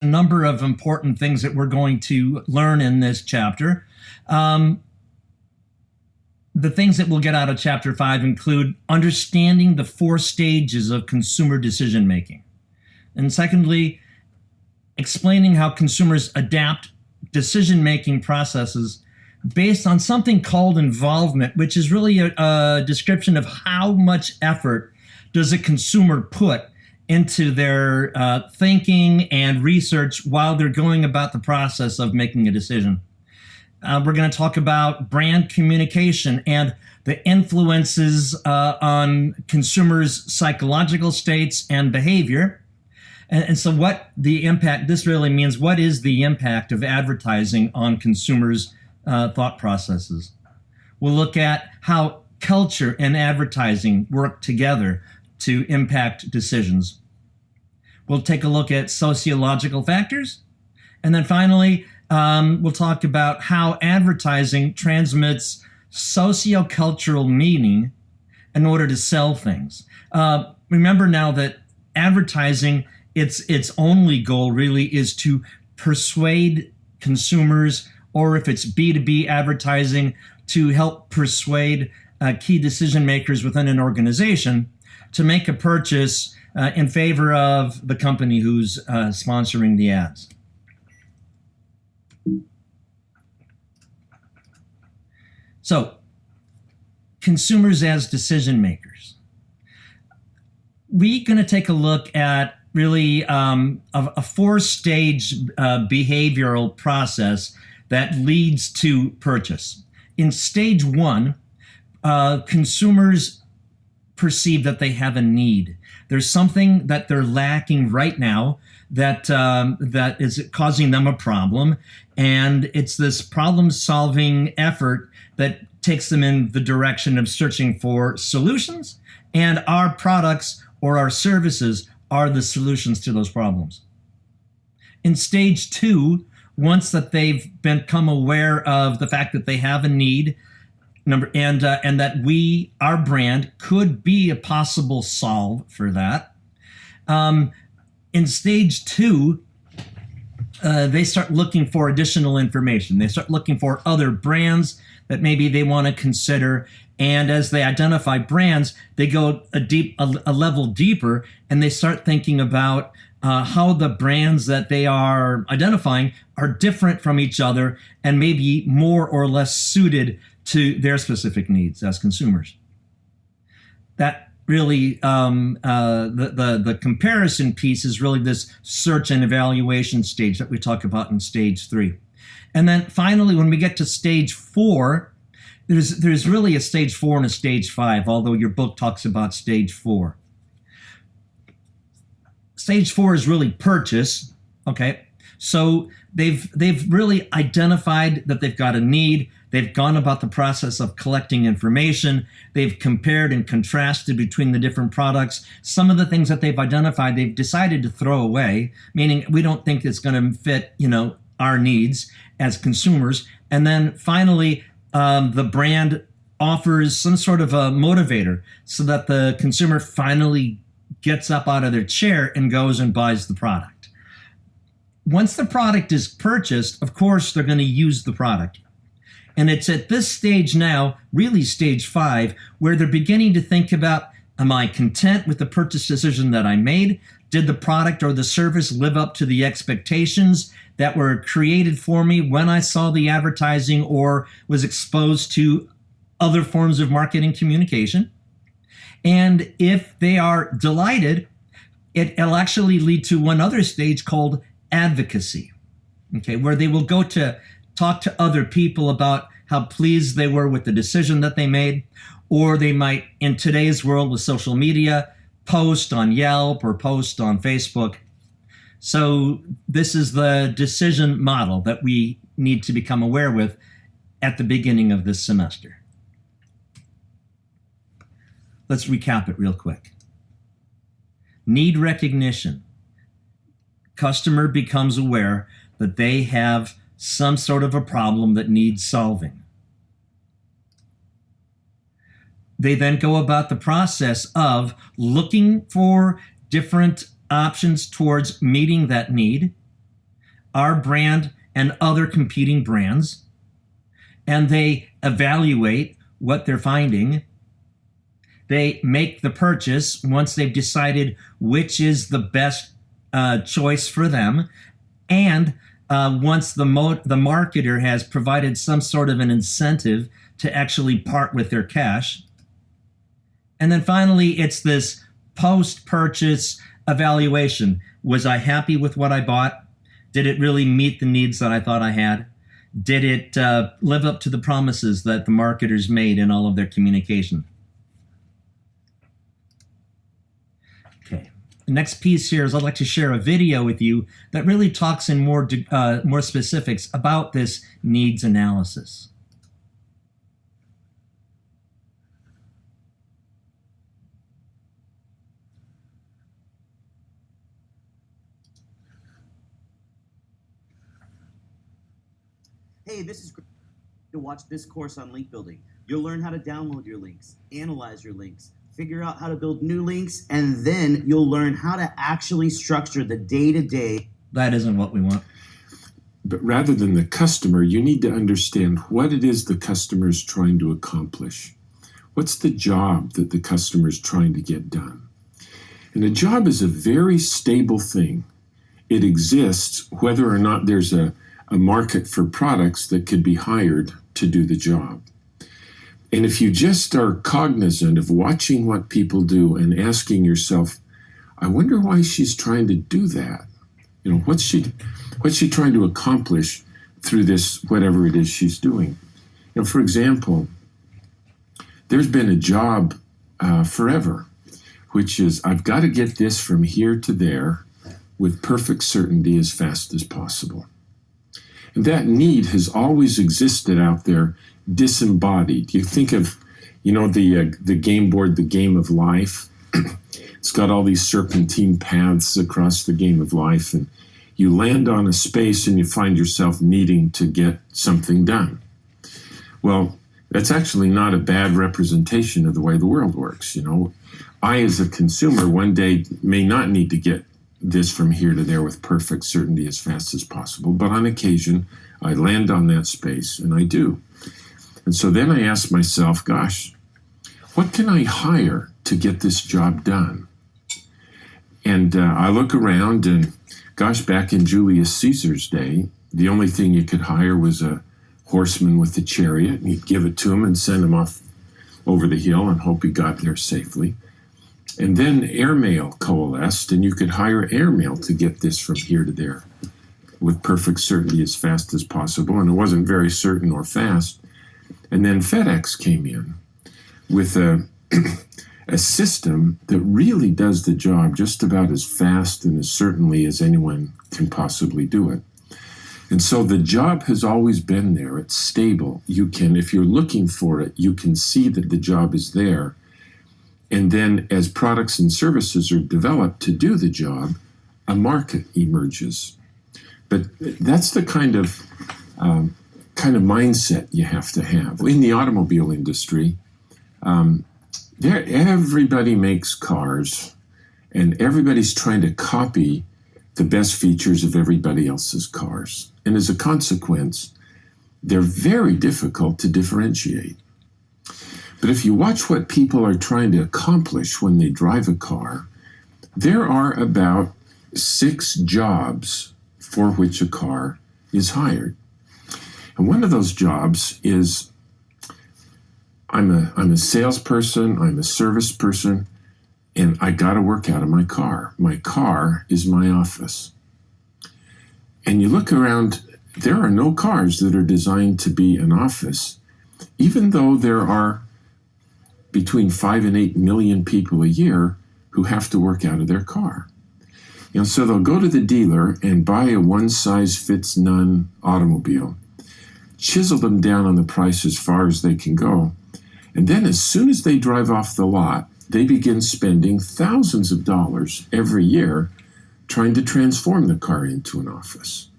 A number of important things that we're going to learn in this chapter. The things that we'll get out of chapter 5 include understanding the 4 stages of consumer decision making. And secondly, explaining how consumers adapt decision making processes based on something called involvement, which is really a description of how much effort does a consumer put into their thinking and research while they're going about the process of making a decision. We're going to talk about brand communication and the influences on consumers' psychological states and behavior. And so what the impact, this really means, what is the impact of advertising on consumers' thought processes? We'll look at how culture and advertising work together to impact decisions. We'll take a look at sociological factors. And then finally, we'll talk about how advertising transmits sociocultural meaning in order to sell things. Remember now that advertising, its only goal really is to persuade consumers, or if it's B2B advertising, to help persuade key decision makers within an organization to make a purchase in favor of the company who's sponsoring the ads. So, consumers as decision makers. We're going to take a look at really a 4-stage behavioral process that leads to purchase. In stage 1, consumers perceive that they have a need. There's something that they're lacking right now that is causing them a problem, and it's this problem-solving effort that takes them in the direction of searching for solutions, and our products or our services are the solutions to those problems. In stage 2, once that they've become aware of the fact that they have a need, and that our brand could be a possible solve for that. In stage 2, they start looking for additional information. They start looking for other brands that maybe they want to consider. And as they identify brands, they go a level deeper, and they start thinking about how the brands that they are identifying are different from each other and maybe more or less suited to their specific needs as consumers. That really, the comparison piece is really this search and evaluation stage that we talk about in stage 3. And then finally, when we get to stage 4, there's really a stage 4 and a stage 5, although your book talks about stage 4. Stage 4 is really purchase, okay? So they've really identified that they've got a need. They've gone about the process of collecting information. They've compared and contrasted between the different products. Some of the things that they've identified, they've decided to throw away, meaning we don't think it's going to fit, our needs as consumers. And then finally, the brand offers some sort of a motivator so that the consumer finally gets up out of their chair and goes and buys the product. Once the product is purchased, of course, they're going to use the product. And it's at this stage now, really stage 5, where they're beginning to think about, am I content with the purchase decision that I made? Did the product or the service live up to the expectations that were created for me when I saw the advertising or was exposed to other forms of marketing communication? And if they are delighted, it'll actually lead to one other stage called advocacy, okay, where they will go to talk to other people about how pleased they were with the decision that they made, or they might, in today's world with social media, post on Yelp or post on Facebook. So this is the decision model that we need to become aware with at the beginning of this semester. Let's recap it real quick. Need recognition. Customer becomes aware that they have some sort of a problem that needs solving. They then go about the process of looking for different options towards meeting that need. our brand and other competing brands, and they evaluate what they're finding. They make the purchase once they've decided which is the best choice for them, and once the marketer has provided some sort of an incentive to actually part with their cash. And then finally, it's this post-purchase evaluation. Was I happy with what I bought? Did it really meet the needs that I thought I had? Did it live up to the promises that the marketers made in all of their communication? Okay. The next piece here is I'd like to share a video with you that really talks in more specifics about this needs analysis. Hey, this is great to watch this course on link building. You'll learn how to download your links, analyze your links, figure out how to build new links, and then you'll learn how to actually structure the day-to-day. That isn't what we want. But rather than the customer, you need to understand what it is the customer is trying to accomplish. What's the job that the customer is trying to get done? And a job is a very stable thing. It exists whether or not there's a market for products that could be hired to do the job. And if you just are cognizant of watching what people do and asking yourself, I wonder why she's trying to do that. You know, what's she trying to accomplish through this, whatever it is she's doing? You know, for example, there's been a job forever, which is I've got to get this from here to there with perfect certainty as fast as possible. And that need has always existed out there, disembodied. You think of, you know, the game board, the game of life. It's got all these serpentine paths across the game of life, and you land on a space and you find yourself needing to get something done. Well, that's actually not a bad representation of the way the world works. You know, I, as a consumer, one day may not need to get this from here to there with perfect certainty as fast as possible, but on occasion I land on that space, and I do. And so then I ask myself, gosh, what can I hire to get this job done? And I look around, and gosh, back in Julius Caesar's day, the only thing you could hire was a horseman with a chariot, and he'd give it to him and send him off over the hill and hope he got there safely. And then airmail coalesced, and you could hire airmail to get this from here to there with perfect certainty as fast as possible. And it wasn't very certain or fast. And then FedEx came in with a system that really does the job just about as fast and as certainly as anyone can possibly do it. And so the job has always been there. It's stable. You can, if you're looking for it, you can see that the job is there. And then as products and services are developed to do the job, a market emerges. But that's the kind of mindset you have to have. In the automobile industry, everybody makes cars, and everybody's trying to copy the best features of everybody else's cars. And as a consequence, they're very difficult to differentiate. But if you watch what people are trying to accomplish when they drive a car, there are about 6 jobs for which a car is hired. And one of those jobs is I'm a salesperson, I'm a service person, and I got to work out of my car. My car is my office. And you look around, there are no cars that are designed to be an office, even though there are between 5 and 8 million people a year who have to work out of their car. You know, so they'll go to the dealer and buy a one-size-fits-none automobile, chisel them down on the price as far as they can go, and then as soon as they drive off the lot, they begin spending thousands of dollars every year trying to transform the car into an office.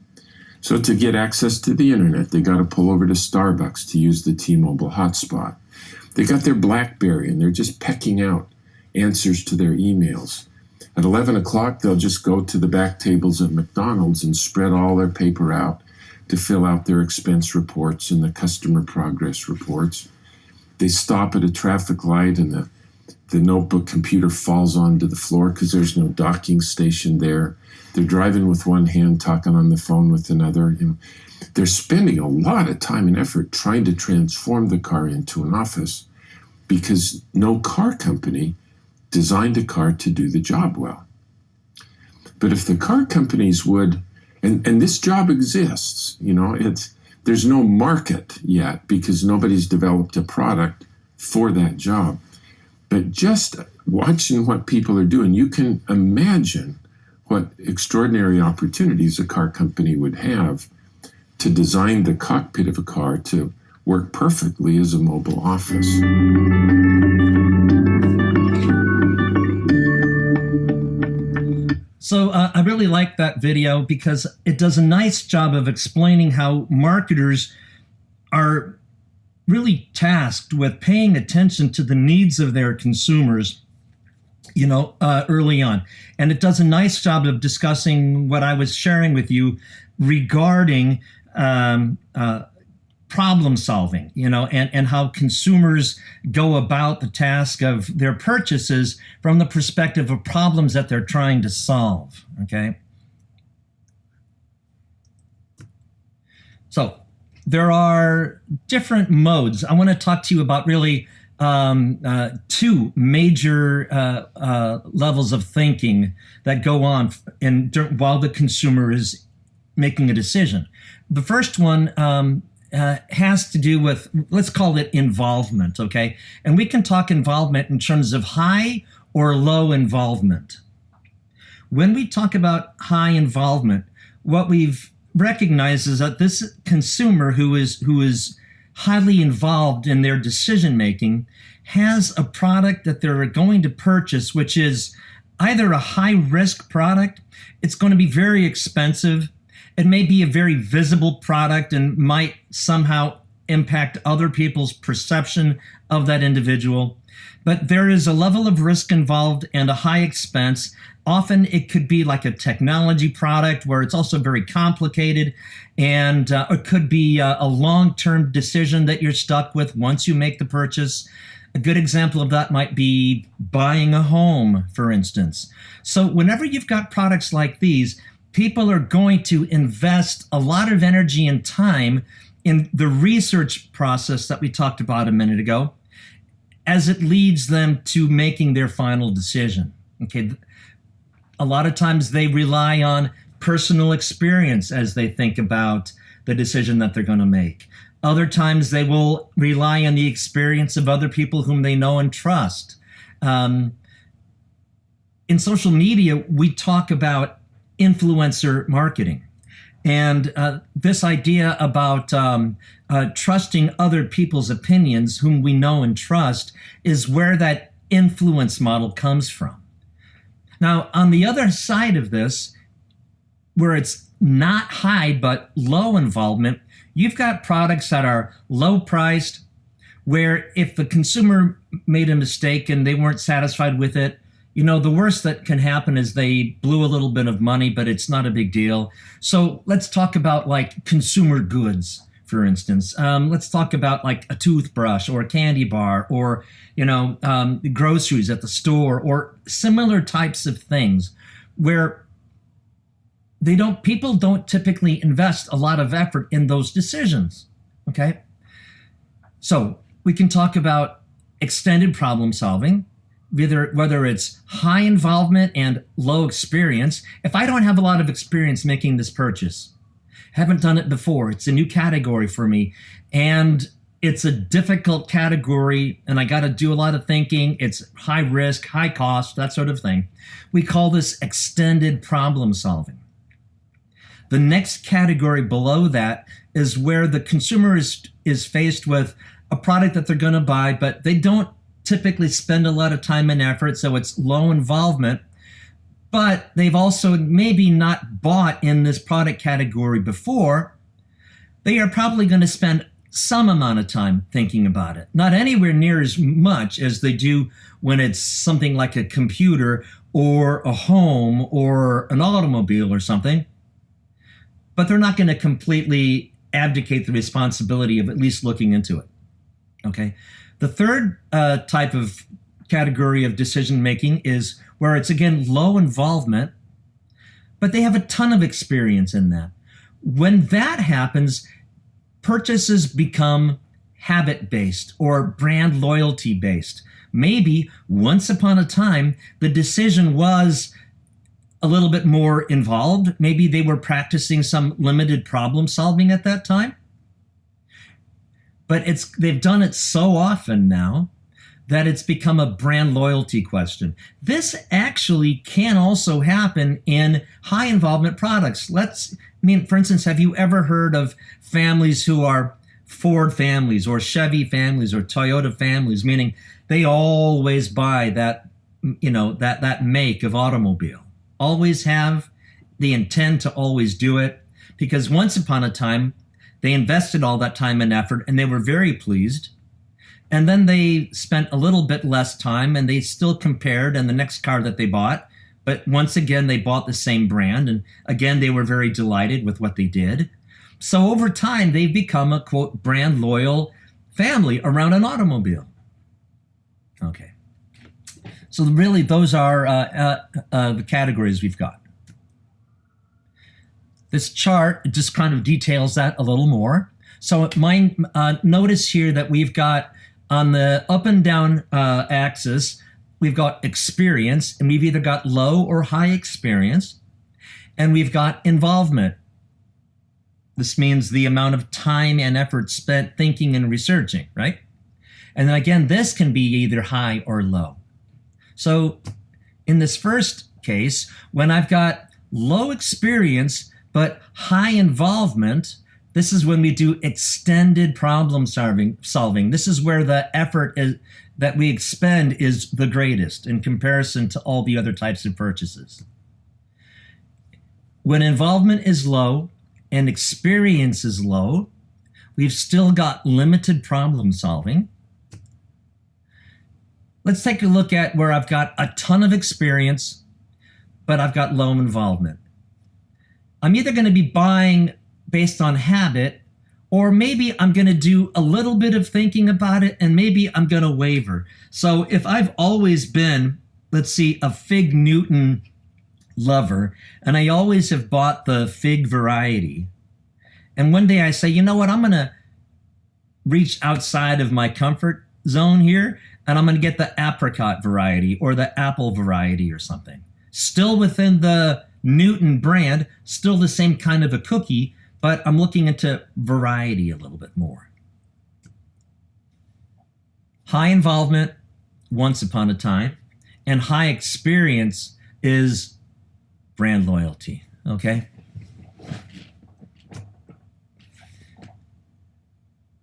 So to get access to the internet, they got to pull over to Starbucks to use the T-Mobile hotspot. They got their BlackBerry, and they're just pecking out answers to their emails. At 11 o'clock, they'll just go to the back tables at McDonald's and spread all their paper out to fill out their expense reports and the customer progress reports. They stop at a traffic light and the notebook computer falls onto the floor because there's no docking station there. They're driving with one hand, talking on the phone with another. They're spending a lot of time and effort trying to transform the car into an office because no car company designed a car to do the job well. But if the car companies would, and this job exists, there's no market yet because nobody's developed a product for that job. But just watching what people are doing, you can imagine what extraordinary opportunities a car company would have to design the cockpit of a car to work perfectly as a mobile office. So I really like that video because it does a nice job of explaining how marketers are really tasked with paying attention to the needs of their consumers, early on. And it does a nice job of discussing what I was sharing with you regarding problem solving, and how consumers go about the task of their purchases from the perspective of problems that they're trying to solve, okay? So there are different modes. I want to talk to you about really two major levels of thinking that go on while the consumer is making a decision. The first one has to do with, let's call it involvement, okay? And we can talk involvement in terms of high or low involvement. When we talk about high involvement, what we've recognized is that this consumer who is highly involved in their decision making has a product that they're going to purchase, which is either a high risk product, it's going to be very expensive, it may be a very visible product and might somehow impact other people's perception of that individual. But there is a level of risk involved and a high expense. Often it could be like a technology product where it's also very complicated, and it could be a long-term decision that you're stuck with once you make the purchase. A good example of that might be buying a home, for instance. So whenever you've got products like these, people are going to invest a lot of energy and time in the research process that we talked about a minute ago as it leads them to making their final decision. Okay, a lot of times they rely on personal experience as they think about the decision that they're going to make. Other times they will rely on the experience of other people whom they know and trust. In social media, we talk about influencer marketing. And this idea about trusting other people's opinions, whom we know and trust, is where that influence model comes from. Now, on the other side of this, where it's not high but low involvement, you've got products that are low priced, where if the consumer made a mistake and they weren't satisfied with it, the worst that can happen is they blew a little bit of money, but it's not a big deal. So let's talk about like consumer goods, for instance. Let's talk about like a toothbrush or a candy bar or, groceries at the store or similar types of things where people don't typically invest a lot of effort in those decisions, okay? So we can talk about extended problem solving, whether it's high involvement and low experience. If I don't have a lot of experience making this purchase, haven't done it before, it's a new category for me, and it's a difficult category, and I got to do a lot of thinking, it's high risk, high cost, that sort of thing. We call this extended problem solving. The next category below that is where the consumer is faced with a product that they're going to buy, but they don't typically spend a lot of time and effort, so it's low involvement, but they've also maybe not bought in this product category before. They are probably going to spend some amount of time thinking about it, not anywhere near as much as they do when it's something like a computer or a home or an automobile or something, but they're not going to completely abdicate the responsibility of at least looking into it. Okay. The third type of category of decision making is where it's, again, low involvement, but they have a ton of experience in that. When that happens, purchases become habit-based or brand loyalty-based. Maybe once upon a time, the decision was a little bit more involved. Maybe they were practicing some limited problem solving at that time. But they've done it so often now that it's become a brand loyalty question. This actually can also happen in high involvement products. For instance, have you ever heard of families who are Ford families or Chevy families or Toyota families, meaning they always buy that make of automobile, always have, they intend to always do it, because once upon a time, they invested all that time and effort and they were very pleased. And then they spent a little bit less time and they still compared in the next car that they bought. But once again, they bought the same brand. And again, they were very delighted with what they did. So over time, they've become a, quote, brand loyal family around an automobile. Okay. So really, those are the categories we've got. This chart just kind of details that a little more. So notice here that we've got on the up and down axis, we've got experience, and we've either got low or high experience, and we've got involvement. This means the amount of time and effort spent thinking and researching, right? And then again, this can be either high or low. So in this first case, when I've got low experience but high involvement, this is when we do extended problem solving. This is where the effort that we expend is the greatest in comparison to all the other types of purchases. When involvement is low and experience is low, we've still got limited problem solving. Let's take a look at where I've got a ton of experience, but I've got low involvement. I'm either going to be buying based on habit, or maybe I'm going to do a little bit of thinking about it, and maybe I'm going to waver. So if I've always been, let's see, a Fig Newton lover, and I always have bought the fig variety, and one day I say, you know what, I'm going to reach outside of my comfort zone here, and I'm going to get the apricot variety or the apple variety or something. Still within the Newton brand, still the same kind of a cookie, but I'm looking into variety a little bit more. High involvement, once upon a time, and high experience is brand loyalty, okay?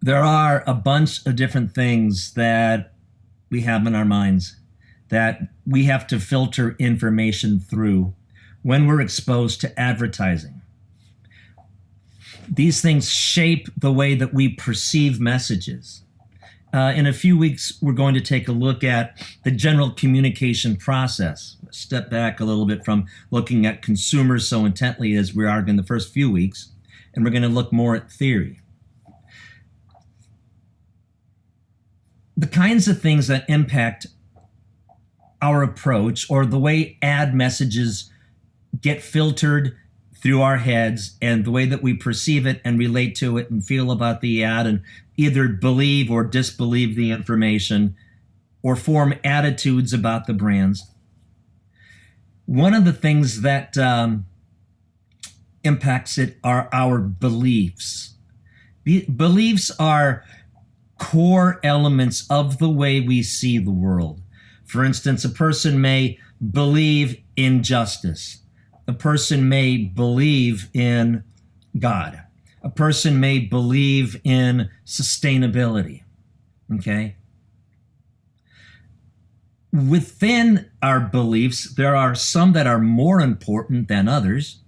There are a bunch of different things that we have in our minds that we have to filter information through when we're exposed to advertising. These things shape the way that we perceive messages. In a few weeks, we're going to take a look at the general communication process. Step back a little bit from looking at consumers so intently as we are in the first few weeks, and we're going to look more at theory. The kinds of things that impact our approach or the way ad messages get filtered through our heads and the way that we perceive it and relate to it and feel about the ad and either believe or disbelieve the information or form attitudes about the brands. One of the things that impacts it are our beliefs. Beliefs are core elements of the way we see the world. For instance, a person may believe in justice. A person may believe in God. A person may believe in sustainability, okay? Within our beliefs, there are some that are more important than others.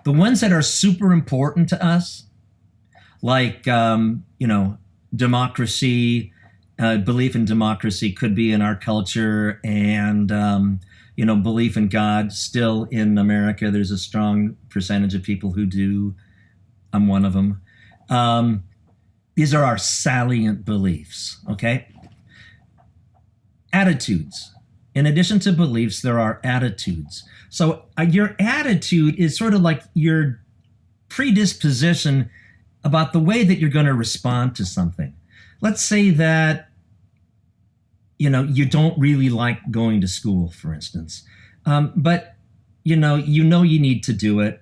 The ones that are super important to us, like, democracy, belief in democracy could be in our culture, and belief in God. Still in America, there's a strong percentage of people who do. I'm one of them. These are our salient beliefs, okay? Attitudes. In addition to beliefs, there are attitudes. So your attitude is sort of like your predisposition about the way that you're going to respond to something. Let's say that, you don't really like going to school, for instance, but you know you need to do it.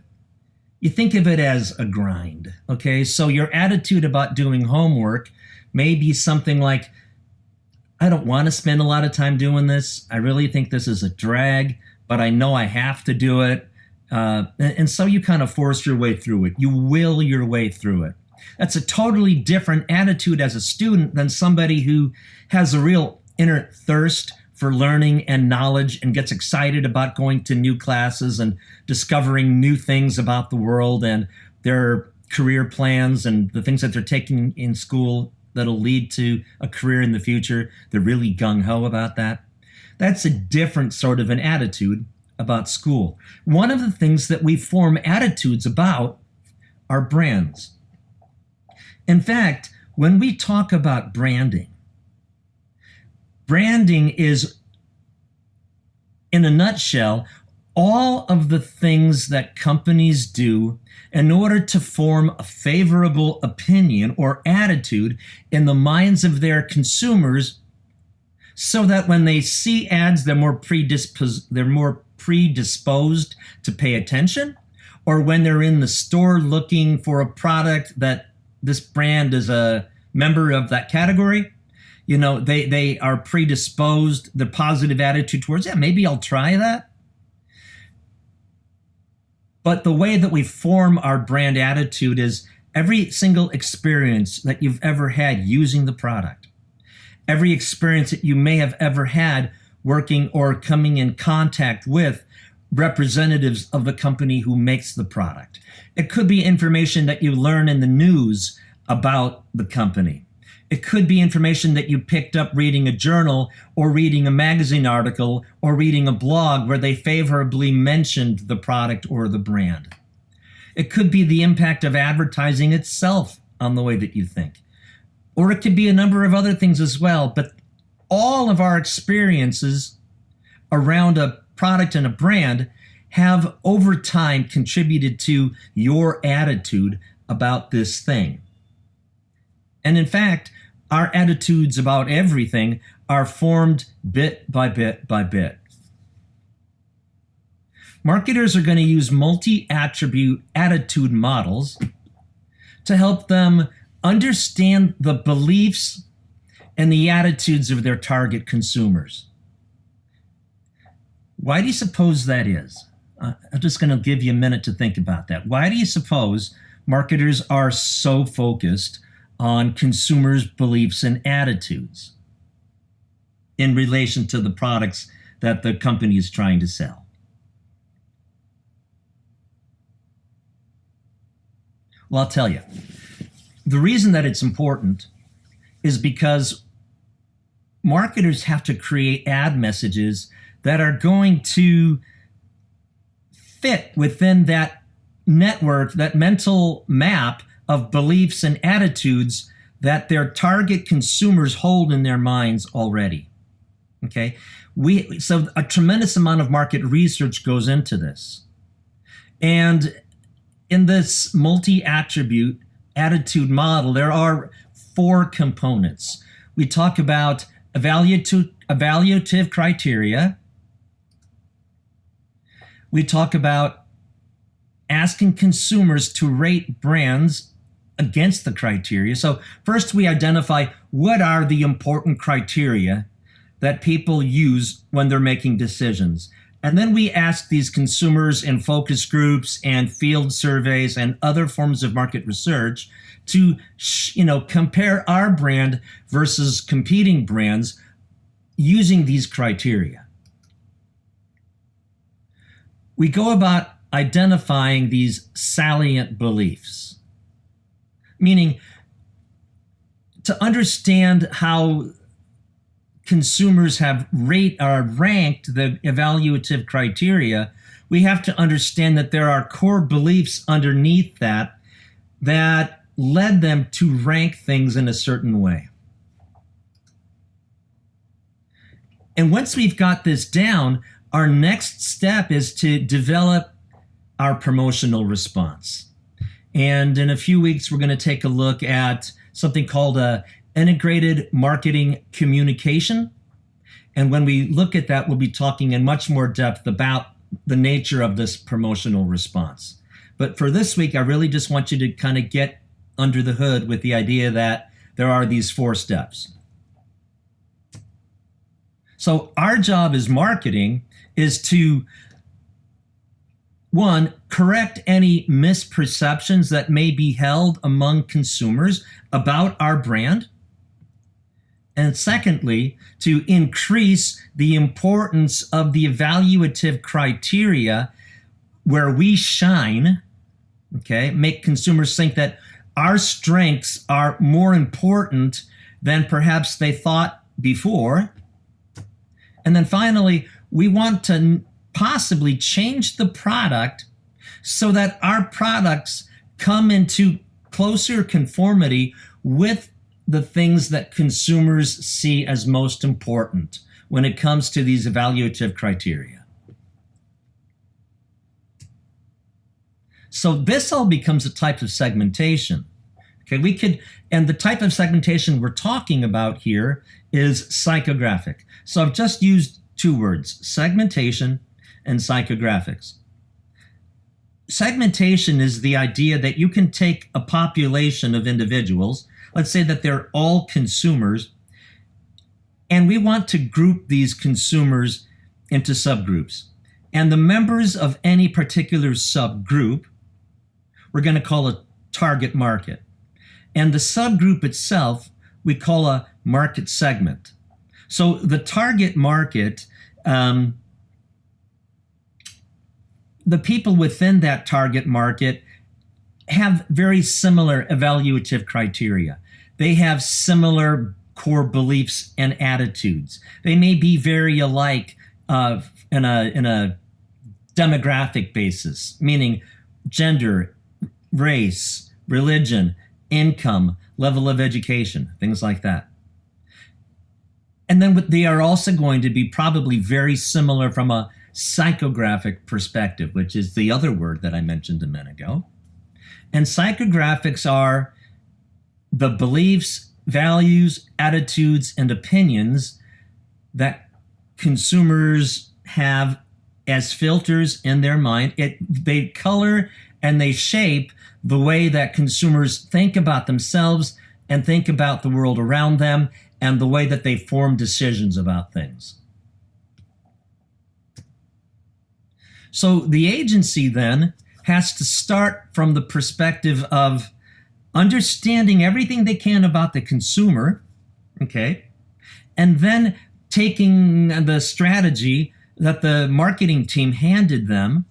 You think of it as a grind, okay? So your attitude about doing homework may be something like, I don't want to spend a lot of time doing this. I really think this is a drag, but I know I have to do it. And so you kind of force your way through it. You will your way through it. That's a totally different attitude as a student than somebody who has a real inner thirst for learning and knowledge and gets excited about going to new classes and discovering new things about the world and their career plans and the things that they're taking in school that'll lead to a career in the future. They're really gung-ho about that. That's a different sort of an attitude about school. One of the things that we form attitudes about are brands. In fact, when we talk about branding is, in a nutshell, all of the things that companies do in order to form a favorable opinion or attitude in the minds of their consumers, so that when they see ads, they're more predisposed to pay attention, or when they're in the store looking for a product that this brand is a member of that category, they are predisposed, the positive attitude towards, yeah, maybe I'll try that. But the way that we form our brand attitude is every single experience that you've ever had using the product, every experience that you may have ever had working or coming in contact with representatives of the company who makes the product. It could be information that you learn in the news about the company. It could be information that you picked up reading a journal or reading a magazine article or reading a blog where they favorably mentioned the product or the brand. It could be the impact of advertising itself on the way that you think. Or it could be a number of other things as well. But all of our experiences around a product and a brand have over time contributed to your attitude about this thing. And in fact, our attitudes about everything are formed bit by bit by bit. Marketers are going to use multi-attribute attitude models to help them understand the beliefs and the attitudes of their target consumers. Why do you suppose that is? I'm just going to give you a minute to think about that. Why do you suppose marketers are so focused on consumers' beliefs and attitudes in relation to the products that the company is trying to sell? Well, I'll tell you. The reason that it's important is because marketers have to create ad messages that are going to fit within that network, that mental map of beliefs and attitudes that their target consumers hold in their minds already. Okay? So a tremendous amount of market research goes into this. And in this multi-attribute attitude model, there are 4 components. We talk about evaluative criteria. We talk about asking consumers to rate brands against the criteria. So first we identify what are the important criteria that people use when they're making decisions. And then we ask these consumers in focus groups and field surveys and other forms of market research to compare our brand versus competing brands using these criteria. We go about identifying these salient beliefs, meaning to understand how consumers have ranked the evaluative criteria, we have to understand that there are core beliefs underneath that led them to rank things in a certain way. And once we've got this down, our next step is to develop our promotional response. And in a few weeks, we're going to take a look at something called a integrated marketing communication. And when we look at that, we'll be talking in much more depth about the nature of this promotional response. But for this week, I really just want you to kind of get under the hood with the idea that there are these 4 steps. So our job as marketing is to, 1, correct any misperceptions that may be held among consumers about our brand. And secondly, to increase the importance of the evaluative criteria where we shine, okay, make consumers think that our strengths are more important than perhaps they thought before. And then finally, we want to possibly change the product so that our products come into closer conformity with the things that consumers see as most important when it comes to these evaluative criteria. So this all becomes a type of segmentation. Okay, and the type of segmentation we're talking about here is psychographic. So I've just used 2 words, segmentation and psychographics. Segmentation is the idea that you can take a population of individuals, let's say that they're all consumers, and we want to group these consumers into subgroups. And the members of any particular subgroup, we're going to call a target market. And the subgroup itself, we call a market segment. So the target market, the people within that target market have very similar evaluative criteria. They have similar core beliefs and attitudes. They may be very alike in a demographic basis, meaning gender, race, religion, income, level of education, things like that. And then they are also going to be probably very similar from a psychographic perspective, which is the other word that I mentioned a minute ago. And psychographics are the beliefs, values, attitudes, and opinions that consumers have as filters in their mind. They color and they shape the way that consumers think about themselves and think about the world around them and the way that they form decisions about things. So the agency then has to start from the perspective of understanding everything they can about the consumer, okay, and then taking the strategy that the marketing team handed them,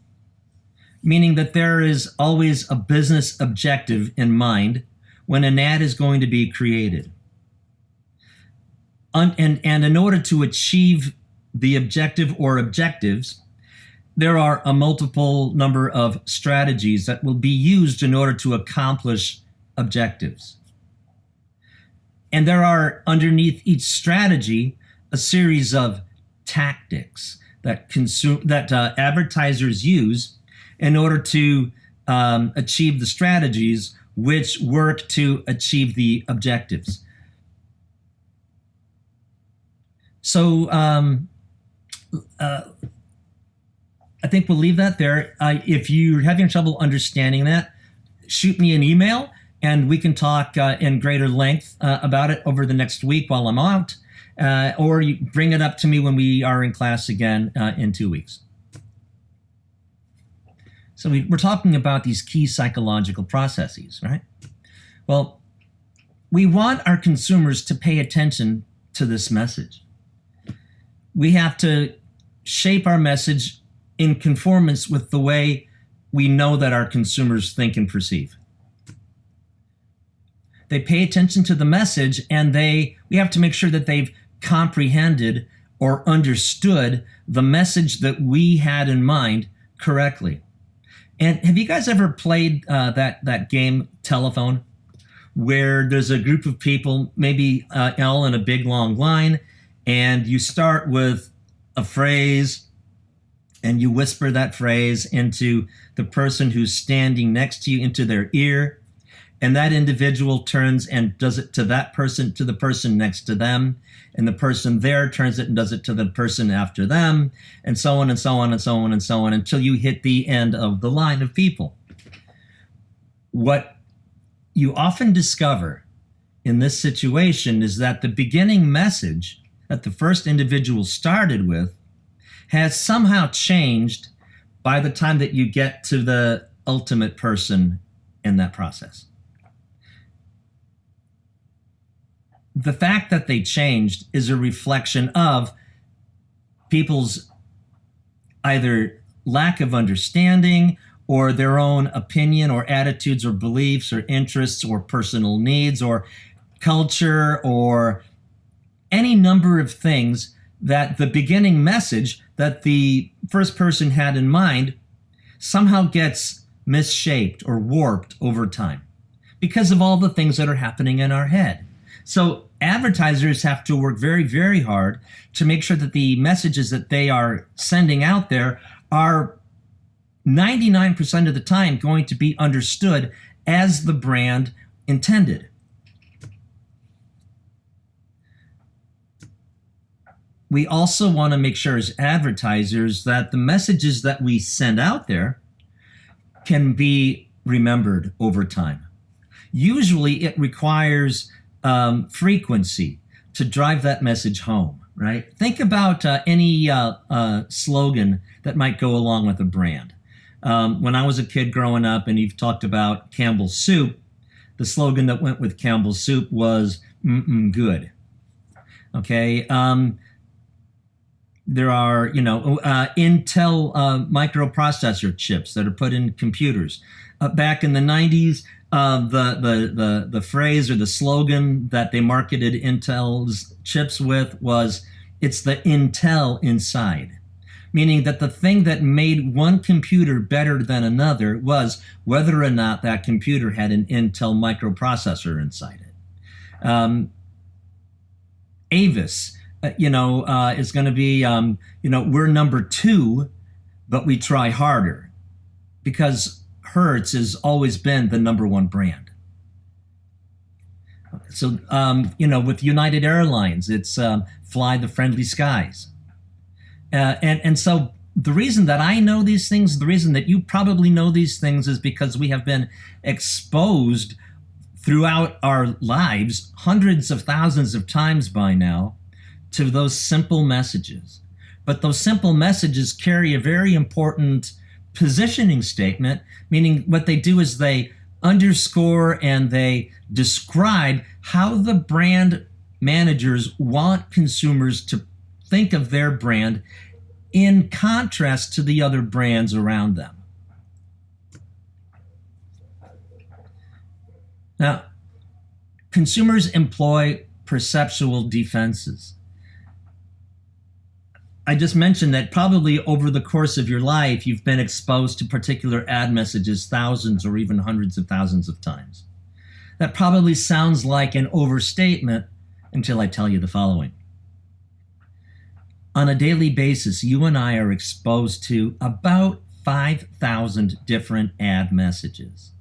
meaning that there is always a business objective in mind when an ad is going to be created. And in order to achieve the objective or objectives, there are a multiple number of strategies that will be used in order to accomplish objectives. And there are underneath each strategy a series of tactics that advertisers use in order to achieve the strategies which work to achieve the objectives. So I think we'll leave that there. If you're having trouble understanding that, shoot me an email and we can talk in greater length about it over the next week while I'm out, or you bring it up to me when we are in class again in 2 weeks. So we're talking about these key psychological processes, right? Well, we want our consumers to pay attention to this message. We have to shape our message in conformance with the way we know that our consumers think and perceive. They pay attention to the message, and we have to make sure that they've comprehended or understood the message that we had in mind correctly. And have you guys ever played that game Telephone, where there's a group of people, maybe all in a big long line, and you start with a phrase and you whisper that phrase into the person who's standing next to you, into their ear, and that individual turns and does it to that person, to the person next to them, and the person there turns it and does it to the person after them, and so on and so on and so on and so on until you hit the end of the line of people. What you often discover in this situation is that the beginning message that the first individual started with has somehow changed by the time that you get to the ultimate person in that process. The fact that they changed is a reflection of people's either lack of understanding or their own opinion or attitudes or beliefs or interests or personal needs or culture or any number of things that the beginning message that the first person had in mind somehow gets misshaped or warped over time because of all the things that are happening in our head. So advertisers have to work very, very hard to make sure that the messages that they are sending out there are 99% of the time going to be understood as the brand intended. We also want to make sure as advertisers that the messages that we send out there can be remembered over time. Usually it requires frequency to drive that message home, right? Think about any slogan that might go along with a brand. When I was a kid growing up, and you've talked about Campbell's Soup, the slogan that went with Campbell's Soup was good. Okay. There are, Intel microprocessor chips that are put in computers. Back in the 90s, the phrase or the slogan that they marketed Intel's chips with was, "It's the Intel inside," meaning that the thing that made one computer better than another was whether or not that computer had an Intel microprocessor inside it. Avis, is going to be, we're number 2, but we try harder, because Hertz has always been the number 1 brand. So, with United Airlines, it's fly the friendly skies. And so the reason that I know these things, the reason that you probably know these things, is because we have been exposed throughout our lives hundreds of thousands of times by now to those simple messages. But those simple messages carry a very important positioning statement, meaning what they do is they underscore and they describe how the brand managers want consumers to think of their brand in contrast to the other brands around them. Now, consumers employ perceptual defenses. I just mentioned that probably over the course of your life, you've been exposed to particular ad messages thousands or even hundreds of thousands of times. That probably sounds like an overstatement until I tell you the following. On a daily basis, you and I are exposed to about 5,000 different ad messages.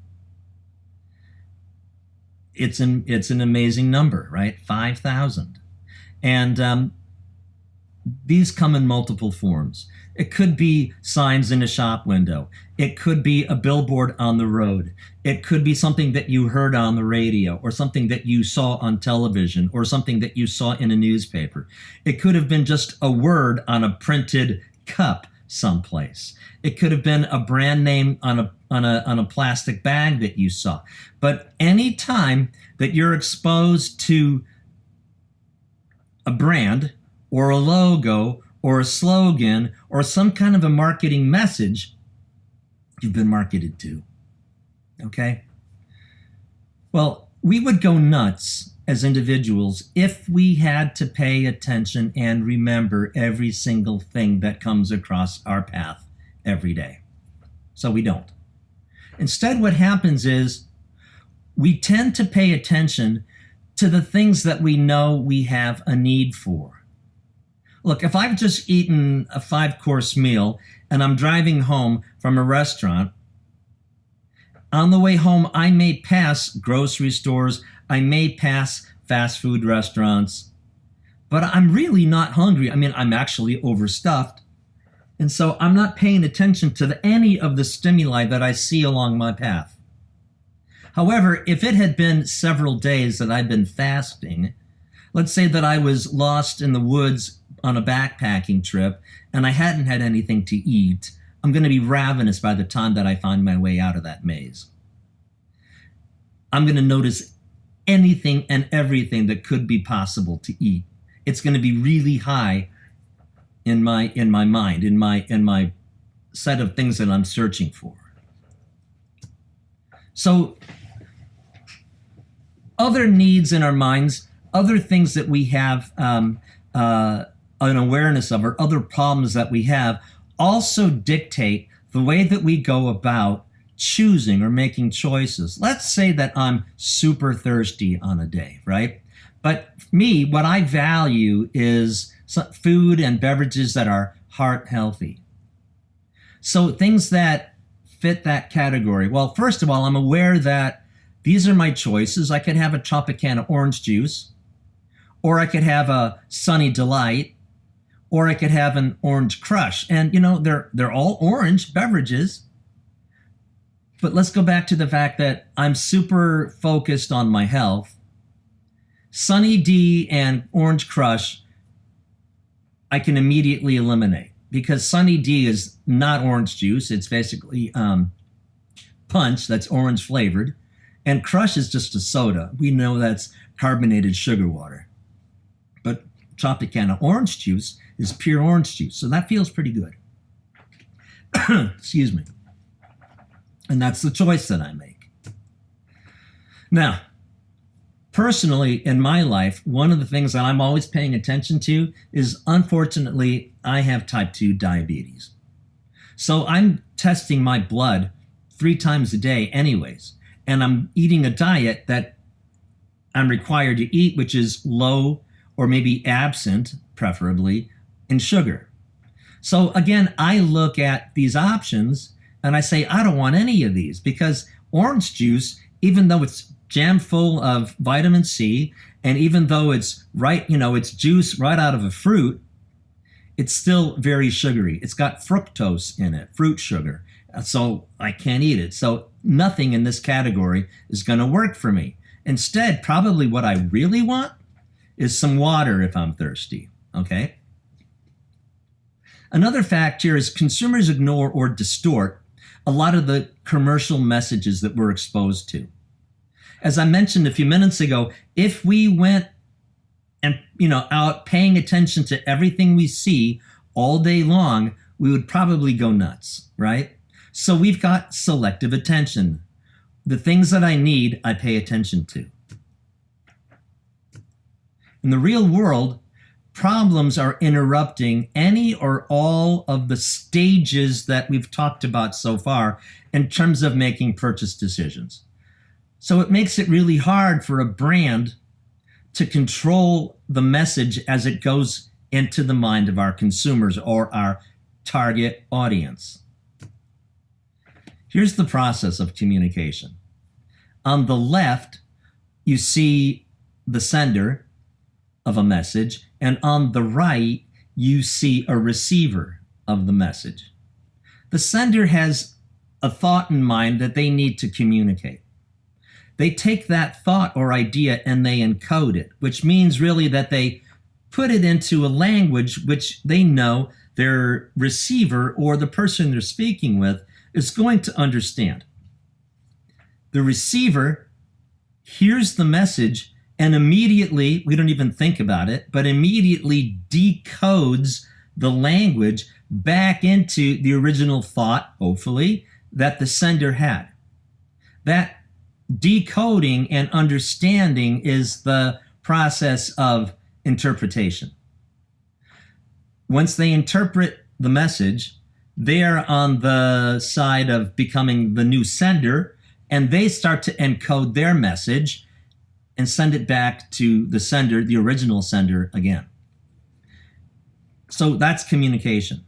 It's an amazing number, right? 5,000. And these come in multiple forms. It could be signs in a shop window. It could be a billboard on the road. It could be something that you heard on the radio, or something that you saw on television, or something that you saw in a newspaper. It could have been just a word on a printed cup someplace. It could have been a brand name on a plastic bag that you saw. But any time that you're exposed to a brand or a logo or a slogan or some kind of a marketing message, you've been marketed to. Okay? Well, we would go nuts as individuals if we had to pay attention and remember every single thing that comes across our path every day. So we don't. Instead, what happens is we tend to pay attention to the things that we know we have a need for. Look, if I've just eaten a 5-course meal and I'm driving home from a restaurant, on the way home, I may pass grocery stores, I may pass fast food restaurants, but I'm really not hungry. I mean, I'm actually overstuffed. And so I'm not paying attention to any of the stimuli that I see along my path. However, if it had been several days that I'd been fasting, let's say that I was lost in the woods on a backpacking trip and I hadn't had anything to eat, I'm going to be ravenous by the time that I find my way out of that maze. I'm going to notice anything and everything that could be possible to eat. It's going to be really high in my mind, in my set of things that I'm searching for. So other needs in our minds, other things that we have an awareness of, or other problems that we have, also dictate the way that we go about choosing or making choices. Let's say that I'm super thirsty on a day, right? But me, what I value is food and beverages that are heart healthy. So things that fit that category. Well, first of all, I'm aware that these are my choices. I could have a Tropicana orange juice, or I could have a Sunny Delight, or I could have an Orange Crush. And, they're all orange beverages. But let's go back to the fact that I'm super focused on my health. Sunny D and Orange Crush, I can immediately eliminate, because Sunny D is not orange juice. It's basically punch that's orange flavored. And Crush is just a soda. We know that's carbonated sugar water. But Tropicana orange juice is pure orange juice. So that feels pretty good. Excuse me. And that's the choice that I make. Now, personally, in my life, one of the things that I'm always paying attention to is, unfortunately, I have type 2 diabetes. So I'm testing my blood 3 times a day anyways. And I'm eating a diet that I'm required to eat, which is low or maybe absent, preferably, in sugar. So again, I look at these options and I say, I don't want any of these, because orange juice, even though it's jam full of vitamin C, and even though it's it's juice right out of a fruit, it's still very sugary. It's got fructose in it, fruit sugar. So I can't eat it. So nothing in this category is going to work for me. Instead, probably what I really want is some water if I'm thirsty, okay? Another fact here is consumers ignore or distort a lot of the commercial messages that we're exposed to. As I mentioned a few minutes ago, if we went and out paying attention to everything we see all day long, we would probably go nuts, right? So we've got selective attention. The things that I need, I pay attention to. In the real world, problems are interrupting any or all of the stages that we've talked about so far in terms of making purchase decisions. So it makes it really hard for a brand to control the message as it goes into the mind of our consumers or our target audience. Here's the process of communication. On the left, you see the sender of a message, and on the right, you see a receiver of the message. The sender has a thought in mind that they need to communicate. They take that thought or idea and they encode it, which means really that they put it into a language which they know their receiver or the person they're speaking with is going to understand. The receiver hears the message and immediately, we don't even think about it, but immediately decodes the language back into the original thought, hopefully, that the sender had. That decoding and understanding is the process of interpretation. Once they interpret the message, they're on the side of becoming the new sender, and they start to encode their message and send it back to the sender, the original sender again. So that's communication.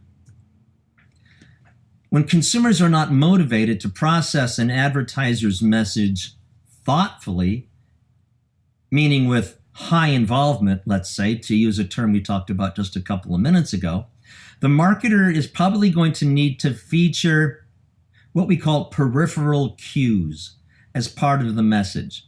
When consumers are not motivated to process an advertiser's message thoughtfully, meaning with high involvement, let's say, to use a term we talked about just a couple of minutes ago, the marketer is probably going to need to feature what we call peripheral cues as part of the message.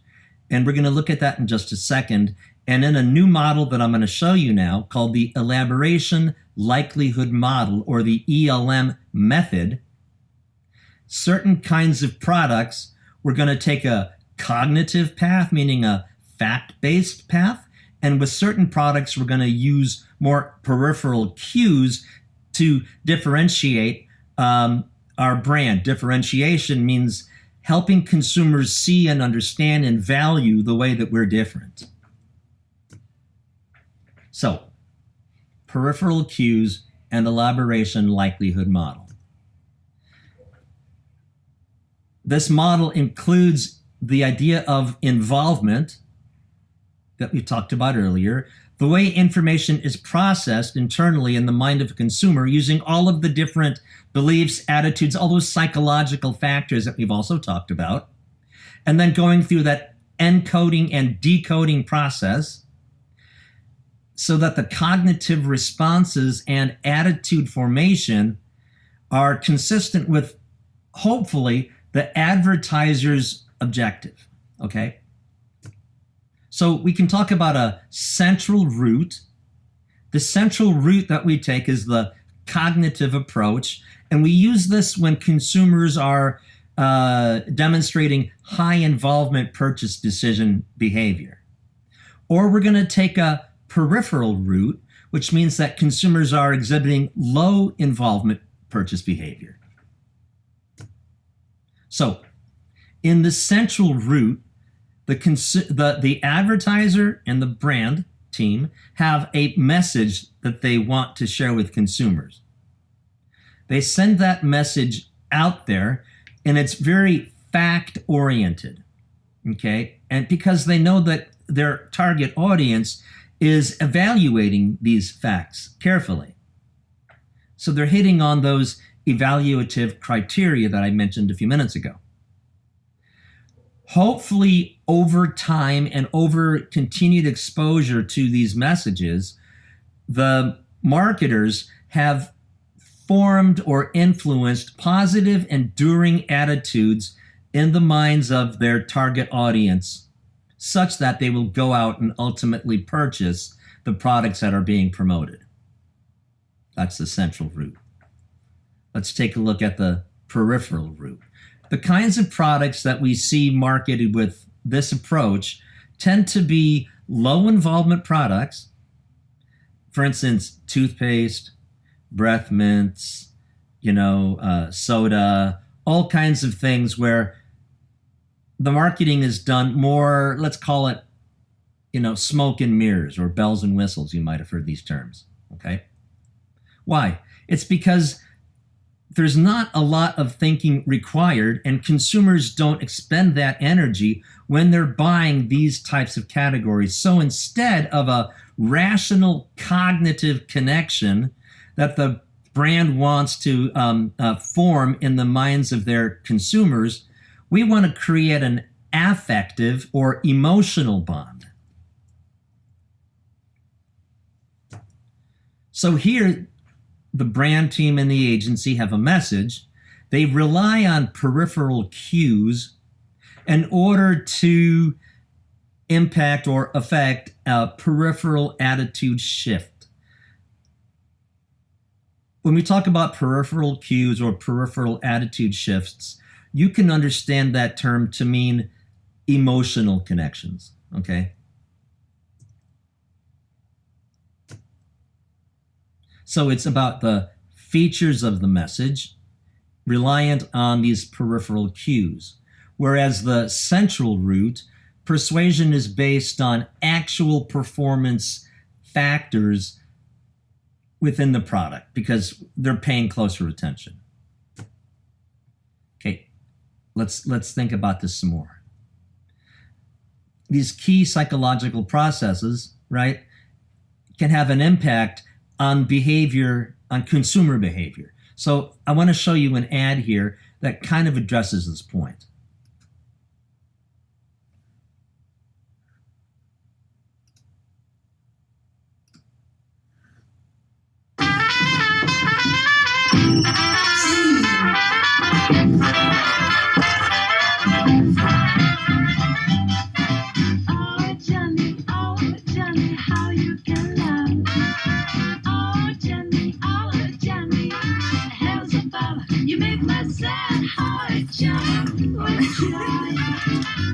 And we're going to look at that in just a second. And in a new model that I'm going to show you now called the Elaboration Likelihood Model, or the ELM method, certain kinds of products, we're going to take a cognitive path, meaning a fact-based path. And with certain products, we're going to use more peripheral cues to differentiate our brand. Differentiation means helping consumers see and understand and value the way that we're different. So, peripheral cues and elaboration likelihood model. This model includes the idea of involvement that we talked about earlier, the way information is processed internally in the mind of a consumer using all of the different beliefs, attitudes, all those psychological factors that we've also talked about, and then going through that encoding and decoding process so that the cognitive responses and attitude formation are consistent with, hopefully, the advertiser's objective, okay? So we can talk about a central route. The central route that we take is the cognitive approach, and we use this when consumers are demonstrating high involvement purchase decision behavior. Or we're going to take a peripheral route, which means that consumers are exhibiting low involvement purchase behavior. So in the central route, the advertiser and the brand team have a message that they want to share with consumers. They send that message out there, and it's very fact-oriented, okay? And because they know that their target audience is evaluating these facts carefully. So they're hitting on those evaluative criteria that I mentioned a few minutes ago. Hopefully, over time and over continued exposure to these messages, the marketers have formed or influenced positive, enduring attitudes in the minds of their target audience, such that they will go out and ultimately purchase the products that are being promoted. That's the central route. Let's take a look at the peripheral route. The kinds of products that we see marketed with this approach tend to be low involvement products. For instance, toothpaste, breath mints, soda, all kinds of things where the marketing is done more, let's call it, smoke and mirrors or bells and whistles. You might have heard these terms, okay? Why? It's because there's not a lot of thinking required, and consumers don't expend that energy when they're buying these types of categories. So instead of a rational cognitive connection that the brand wants to form in the minds of their consumers, we want to create an affective or emotional bond. So here, the brand team and the agency have a message. They rely on peripheral cues in order to impact or affect a peripheral attitude shift. When we talk about peripheral cues or peripheral attitude shifts, you can understand that term to mean emotional connections, okay? So it's about the features of the message reliant on these peripheral cues. whereas the central route, persuasion is based on actual performance factors within the product because they're paying closer attention. Okay, let's think about this some more. These key psychological processes, right, can have an impact on behavior, on consumer behavior. So I want to show you an ad here that kind of addresses this point.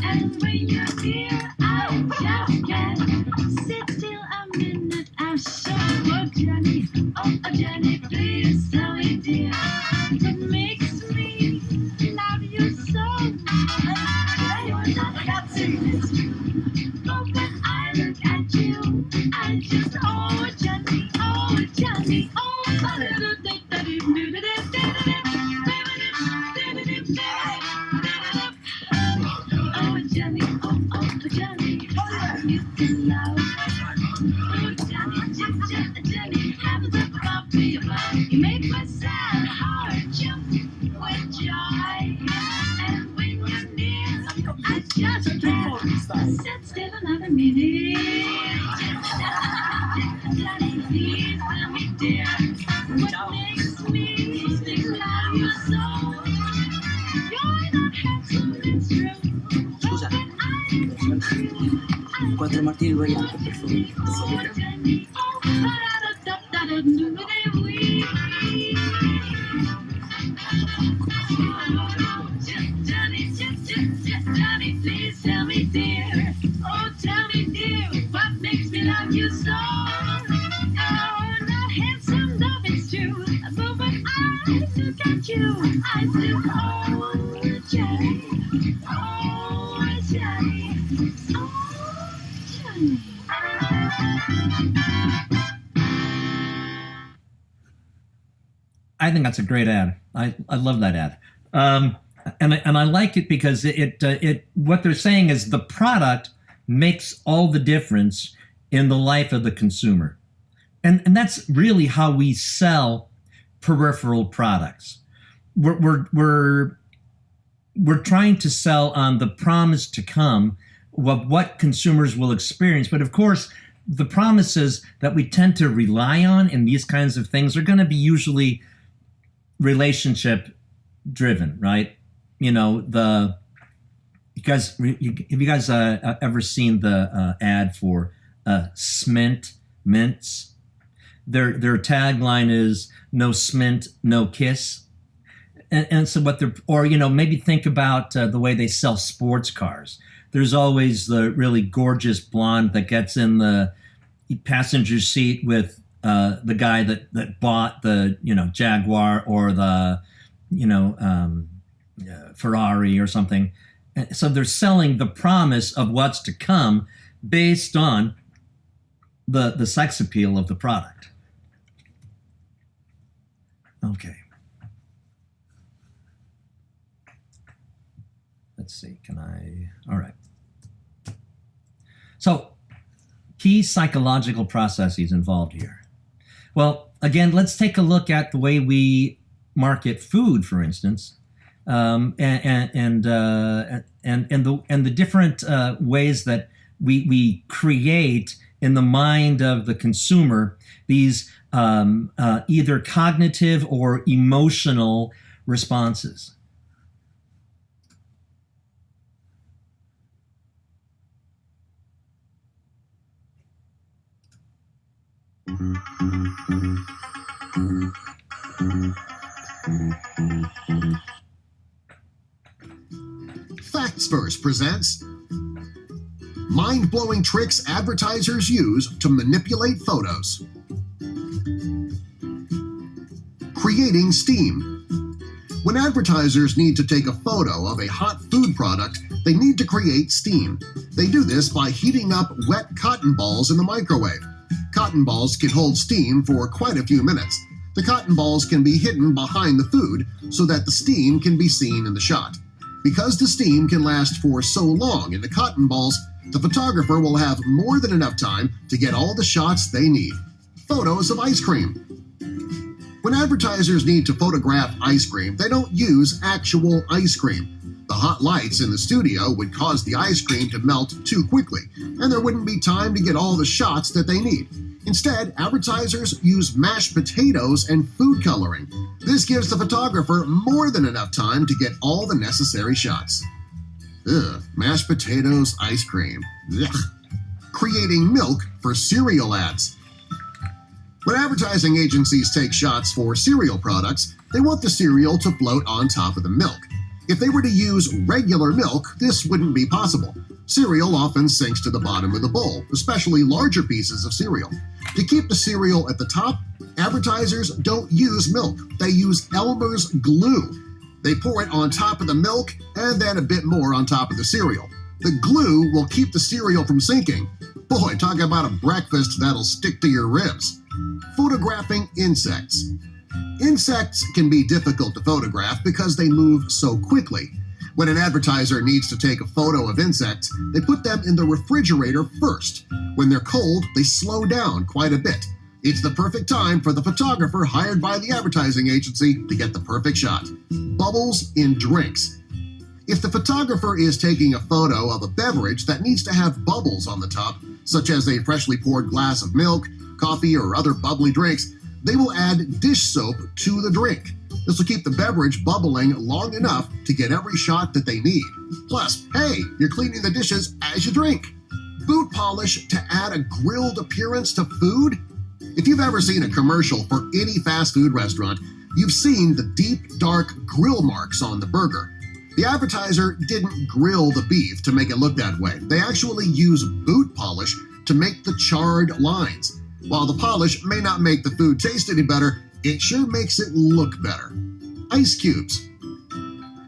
And when you're here, I just can't sit still a minute. I'm so Jenny, oh Jenny, please tell me, dear, what makes me love you so much? You're not got to it's true, but when I look at you, I just oh Jenny, oh Jenny, oh. Jenny, oh Jenny, you can love. Oh Jenny, Jenny, have the puppy about. You make my sad heart jump with joy. And when you're near, I just can't sit still another minute. Jenny, please tell me, dear, what makes me love you so? You're not handsome, it's true. Scusa, 4 martini royali, per favore. Johnny, please tell me, dear. Oh, tell me, dear, what makes me love you so? Oh, not handsome, love is true. But when I look at you, I say, oh, Johnny. Oh, Johnny. Oh, Johnny. I think that's a great ad. I love that ad. And I like it because it what they're saying is the product makes all the difference in the life of the consumer. And that's really how we sell peripheral products. We're trying to sell on the promise to come of what consumers will experience. But of course, the promises that we tend to rely on in these kinds of things are going to be usually relationship driven, right? You know, have you guys ever seen the ad for Smint mints? Their tagline is "No Smint, no kiss," and so what they're, or you know, maybe think about the way they sell sports cars. There's always the really gorgeous blonde that gets in the passenger seat with the guy that bought the Jaguar or the Ferrari or something. So they're selling the promise of what's to come based on the sex appeal of the product. Okay. Let's see, all right. So key psychological processes involved here. Well, again, let's take a look at the way we market food, for instance, and the different ways that we create in the mind of the consumer these either cognitive or emotional responses. Facts First presents mind-blowing tricks advertisers use to manipulate photos. Creating steam. When advertisers need to take a photo of a hot food product, they need to create steam. They do this by heating up wet cotton balls in the microwave. Cotton balls can hold steam for quite a few minutes. The cotton balls can be hidden behind the food so that the steam can be seen in the shot. Because the steam can last for so long in the cotton balls, the photographer will have more than enough time to get all the shots they need. Photos of ice cream. When advertisers need to photograph ice cream, they don't use actual ice cream. The hot lights in the studio would cause the ice cream to melt too quickly, and there wouldn't be time to get all the shots that they need. Instead, advertisers use mashed potatoes and food coloring. This gives the photographer more than enough time to get all the necessary shots. Ugh, mashed potatoes, ice cream. Ugh. Creating milk for cereal ads. When advertising agencies take shots for cereal products, they want the cereal to float on top of the milk. If they were to use regular milk, this wouldn't be possible. Cereal often sinks to the bottom of the bowl, especially larger pieces of cereal. To keep the cereal at the top, advertisers don't use milk. They use Elmer's glue. They pour it on top of the milk and then a bit more on top of the cereal. The glue will keep the cereal from sinking. Boy, talk about a breakfast that'll stick to your ribs. Photographing insects. Insects can be difficult to photograph because they move so quickly. When an advertiser needs to take a photo of insects, they put them in the refrigerator first. When they're cold, they slow down quite a bit. It's the perfect time for the photographer hired by the advertising agency to get the perfect shot. Bubbles in drinks. If the photographer is taking a photo of a beverage that needs to have bubbles on the top, such as a freshly poured glass of milk, coffee, or other bubbly drinks, they will add dish soap to the drink. This will keep the beverage bubbling long enough to get every shot that they need. Plus, hey, you're cleaning the dishes as you drink. Boot polish to add a grilled appearance to food? If you've ever seen a commercial for any fast food restaurant, you've seen the deep, dark grill marks on the burger. The advertiser didn't grill the beef to make it look that way. They actually use boot polish to make the charred lines. While the polish may not make the food taste any better, it sure makes it look better. Ice cubes.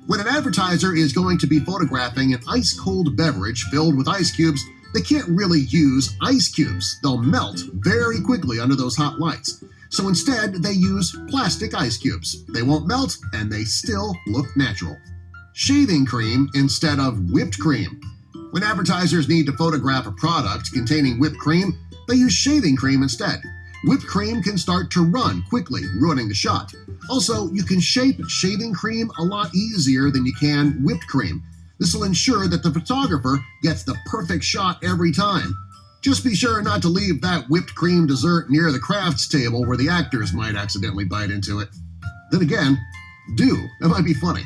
When an advertiser is going to be photographing an ice-cold beverage filled with ice cubes, they can't really use ice cubes. They'll melt very quickly under those hot lights. So instead, they use plastic ice cubes. They won't melt, and they still look natural. Shaving cream instead of whipped cream. When advertisers need to photograph a product containing whipped cream, they use shaving cream instead. Whipped cream can start to run quickly, ruining the shot. Also, you can shape shaving cream a lot easier than you can whipped cream. This will ensure that the photographer gets the perfect shot every time. Just be sure not to leave that whipped cream dessert near the crafts table where the actors might accidentally bite into it. Then again, that might be funny.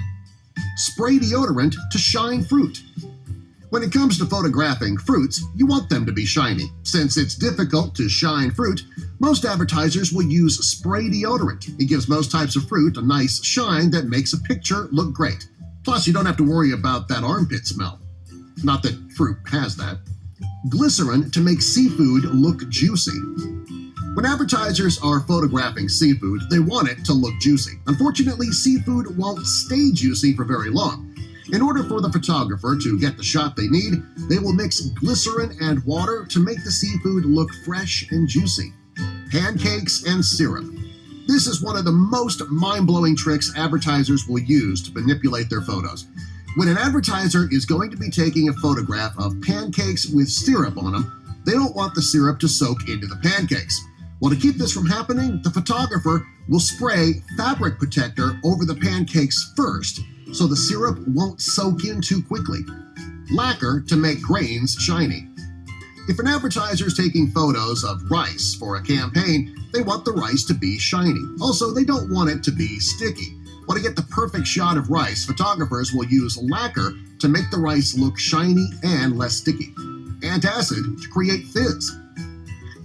Spray deodorant to shine fruit. When it comes to photographing fruits, you want them to be shiny. Since it's difficult to shine fruit, most advertisers will use spray deodorant. It gives most types of fruit a nice shine that makes a picture look great. Plus, you don't have to worry about that armpit smell. Not that fruit has that. Glycerin to make seafood look juicy. When advertisers are photographing seafood, they want it to look juicy. Unfortunately, seafood won't stay juicy for very long. In order for the photographer to get the shot they need, they will mix glycerin and water to make the seafood look fresh and juicy. Pancakes and syrup. This is one of the most mind-blowing tricks advertisers will use to manipulate their photos. When an advertiser is going to be taking a photograph of pancakes with syrup on them, they don't want the syrup to soak into the pancakes. Well, to keep this from happening, the photographer will spray fabric protector over the pancakes first, so the syrup won't soak in too quickly. Lacquer to make grains shiny. If an advertiser is taking photos of rice for a campaign, they want the rice to be shiny. Also, they don't want it to be sticky. Well, to get the perfect shot of rice, photographers will use lacquer to make the rice look shiny and less sticky. Antacid to create fizz.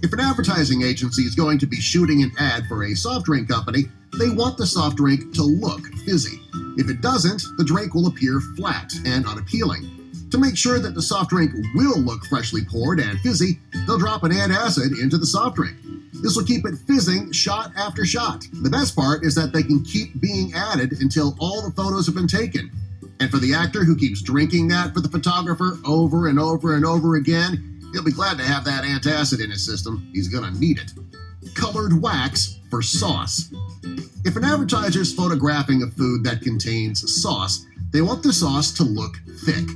If an advertising agency is going to be shooting an ad for a soft drink company, they want the soft drink to look fizzy. If it doesn't, the drink will appear flat and unappealing. To make sure that the soft drink will look freshly poured and fizzy, they'll drop an antacid into the soft drink. This will keep it fizzing shot after shot. The best part is that they can keep being added until all the photos have been taken. And for the actor who keeps drinking that for the photographer over and over and over again, he'll be glad to have that antacid in his system. He's gonna need it. Colored wax for sauce. If an advertiser's photographing a food that contains sauce, they want the sauce to look thick.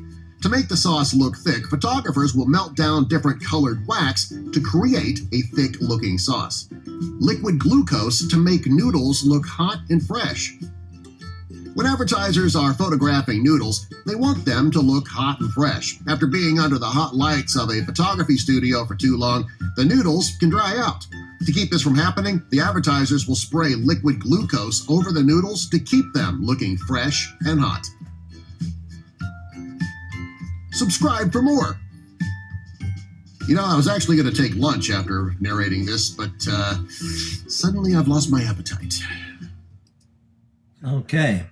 To make the sauce look thick, photographers will melt down different colored wax to create a thick-looking sauce. Liquid glucose to make noodles look hot and fresh. When advertisers are photographing noodles, they want them to look hot and fresh. After being under the hot lights of a photography studio for too long, the noodles can dry out. To keep this from happening, the advertisers will spray liquid glucose over the noodles to keep them looking fresh and hot. Subscribe for more. You know, I was actually going to take lunch after narrating this, but suddenly I've lost my appetite. Okay.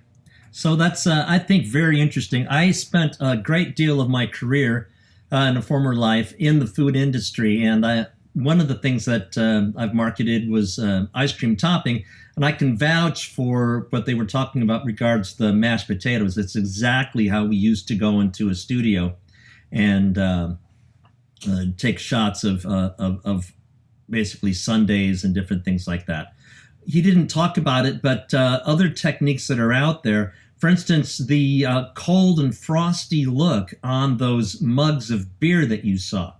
So that's, I think, very interesting. I spent a great deal of my career in a former life in the food industry, and one of the things that I've marketed was ice cream topping, and I can vouch for what they were talking about regards the mashed potatoes. It's exactly how we used to go into a studio and take shots of basically sundaes and different things like that. He didn't talk about it, but other techniques that are out there, for instance, the cold and frosty look on those mugs of beer that you saw.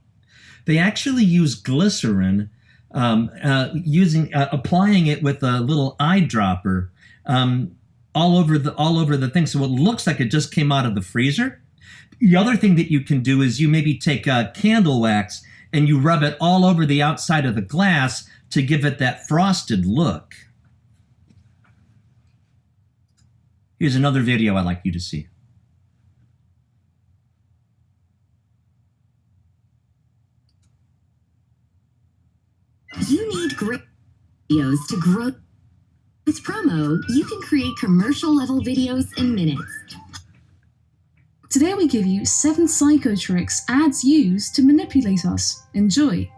They actually use glycerin, applying it with a little eyedropper all over the thing, so it looks like it just came out of the freezer. The other thing that you can do is you maybe take candle wax and you rub it all over the outside of the glass to give it that frosted look. Here's another video I'd like you to see. You need great videos to grow. With Promo, you can create commercial-level videos in minutes. Today we give you 7 psycho tricks ads use to manipulate us. Enjoy.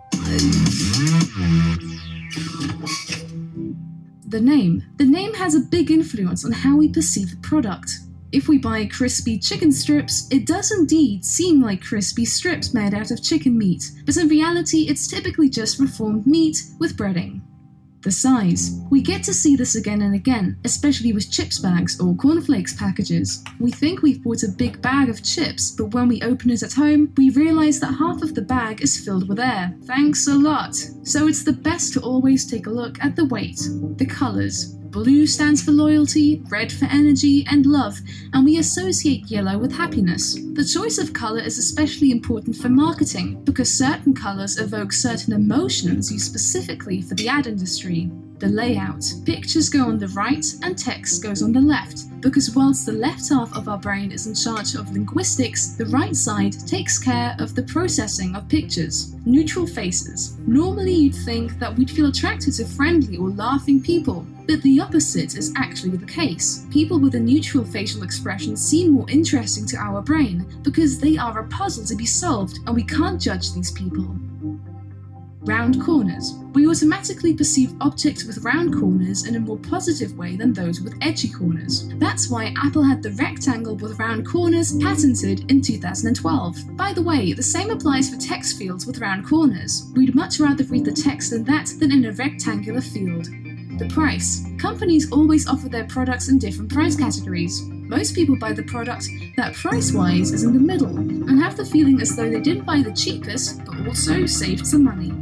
The name. The name has a big influence on how we perceive a product. If we buy crispy chicken strips, it does indeed seem like crispy strips made out of chicken meat, but in reality it's typically just reformed meat with breading. The size. We get to see this again and again, especially with chips bags or cornflakes packages. We think we've bought a big bag of chips, but when we open it at home, we realize that half of the bag is filled with air. Thanks a lot! So it's the best to always take a look at the weight. The colors. Blue stands for loyalty, red for energy and love, and we associate yellow with happiness. The choice of color is especially important for marketing because certain colors evoke certain emotions used specifically for the ad industry. The layout. Pictures go on the right and text goes on the left, because whilst the left half of our brain is in charge of linguistics, the right side takes care of the processing of pictures. Neutral faces. Normally you'd think that we'd feel attracted to friendly or laughing people, but the opposite is actually the case. People with a neutral facial expression seem more interesting to our brain because they are a puzzle to be solved and we can't judge these people. Round corners. We automatically perceive objects with round corners in a more positive way than those with edgy corners. That's why Apple had the rectangle with round corners patented in 2012. By the way, the same applies for text fields with round corners. We'd much rather read the text in that than in a rectangular field. The price. Companies always offer their products in different price categories. Most people buy the product that price-wise is in the middle and have the feeling as though they didn't buy the cheapest but also saved some money.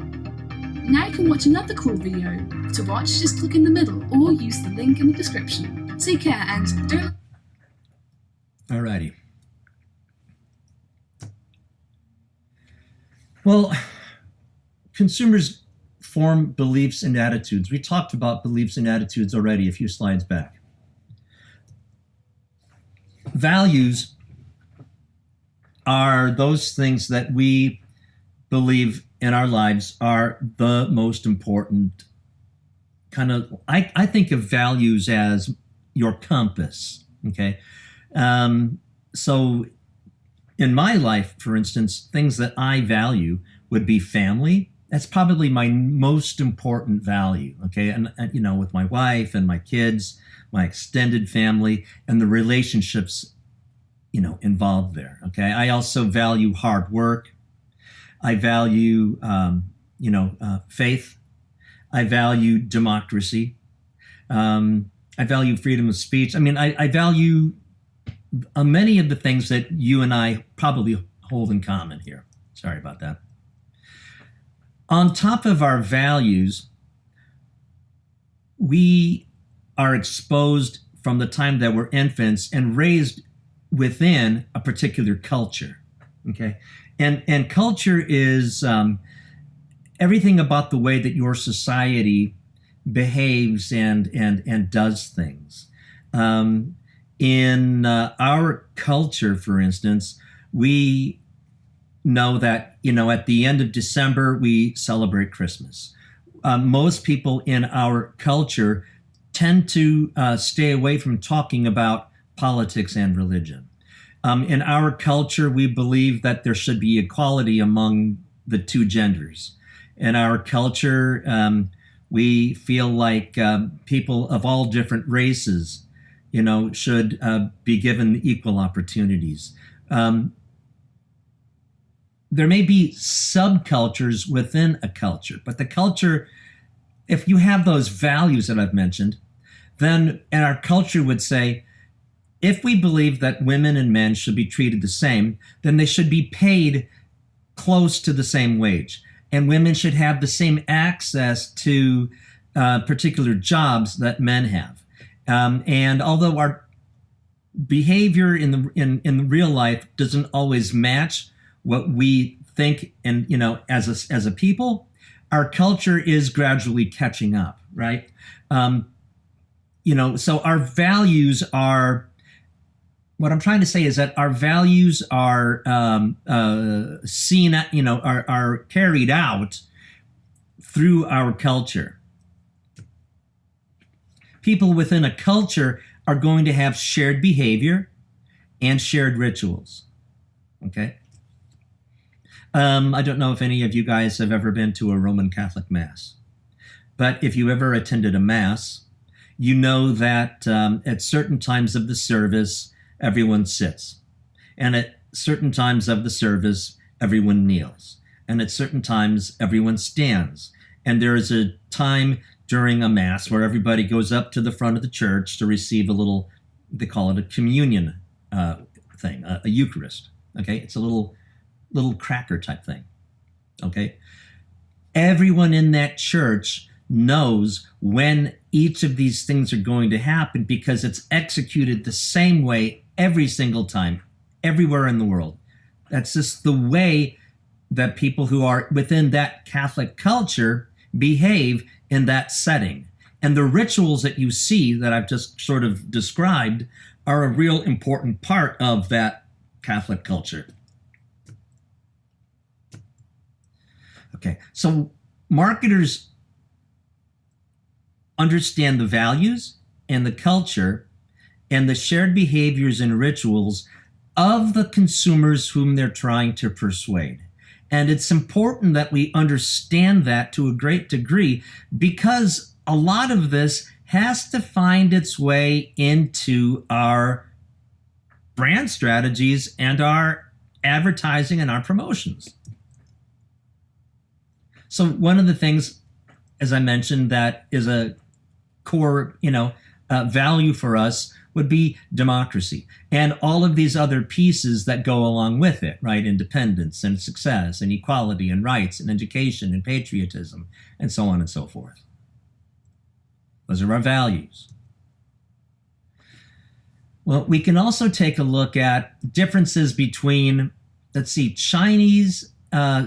Now you can watch another cool video. To watch, just click in the middle or use the link in the description. Take care and don't... Alrighty. Well, consumers form beliefs and attitudes. We talked about beliefs and attitudes already a few slides back. Values are those things that we believe in our lives are the most important kind of, I think of values as your compass, okay? So in my life, for instance, things that I value would be family, That's probably my most important value. Okay, and you know, with my wife and my kids, my extended family, and the relationships, you know, involved there. Okay, I also value hard work. I value, faith. I value democracy. I value freedom of speech. I mean, I value many of the things that you and I probably hold in common here. Sorry about that. On top of our values, we are exposed from the time that we're infants and raised within a particular culture. Okay, and culture is everything about the way that your society behaves and does things. In our culture, for instance, we know that, you know, at the end of December, we celebrate Christmas. Most people in our culture tend to stay away from talking about politics and religion. In our culture, we believe that there should be equality among the two genders. In our culture, we feel like people of all different races, you know, should be given equal opportunities. There may be subcultures within a culture, but the culture, if you have those values that I've mentioned, then and our culture would say, if we believe that women and men should be treated the same, then they should be paid close to the same wage. And women should have the same access to particular jobs that men have. And although our behavior in the real life doesn't always match what we think, and you know, as a people, our culture is gradually catching up, right? So our values are. What I'm trying to say is that our values are seen, are carried out through our culture. People within a culture are going to have shared behavior and shared rituals. Okay. I don't know if any of you guys have ever been to a Roman Catholic Mass, but if you ever attended a Mass, you know that at certain times of the service, everyone sits. And at certain times of the service, everyone kneels. And at certain times, everyone stands. And there is a time during a Mass where everybody goes up to the front of the church to receive a little, they call it a communion thing, a Eucharist. Okay, it's a little cracker type thing. Okay, everyone in that church knows when each of these things are going to happen because it's executed the same way every single time, everywhere in the world. That's just the way that people who are within that Catholic culture behave in that setting. And the rituals that you see that I've just sort of described are a real important part of that Catholic culture. Okay, so marketers understand the values and the culture and the shared behaviors and rituals of the consumers whom they're trying to persuade. And it's important that we understand that to a great degree because a lot of this has to find its way into our brand strategies and our advertising and our promotions. So one of the things, as I mentioned, that is a core, value for us would be democracy and all of these other pieces that go along with it, right? Independence and success and equality and rights and education and patriotism and so on and so forth. Those are our values. Well, we can also take a look at differences between, Chinese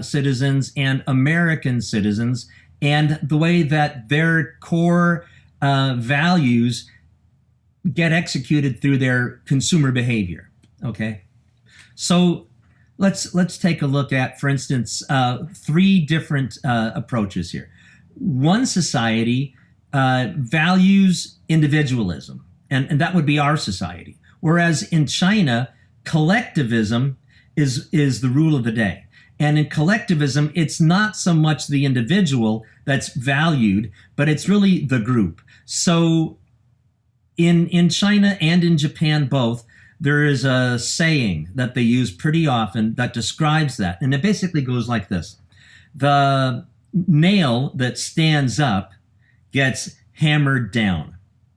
citizens and American citizens and the way that their core values get executed through their consumer behavior. Okay, so let's take a look at, for instance, three different approaches here. One society values individualism, and that would be our society. Whereas in China, collectivism is the rule of the day. And in collectivism, it's not so much the individual that's valued, but it's really the group. So in China and in Japan both, there is a saying that they use pretty often that describes that. And it basically goes like this. The nail that stands up gets hammered down.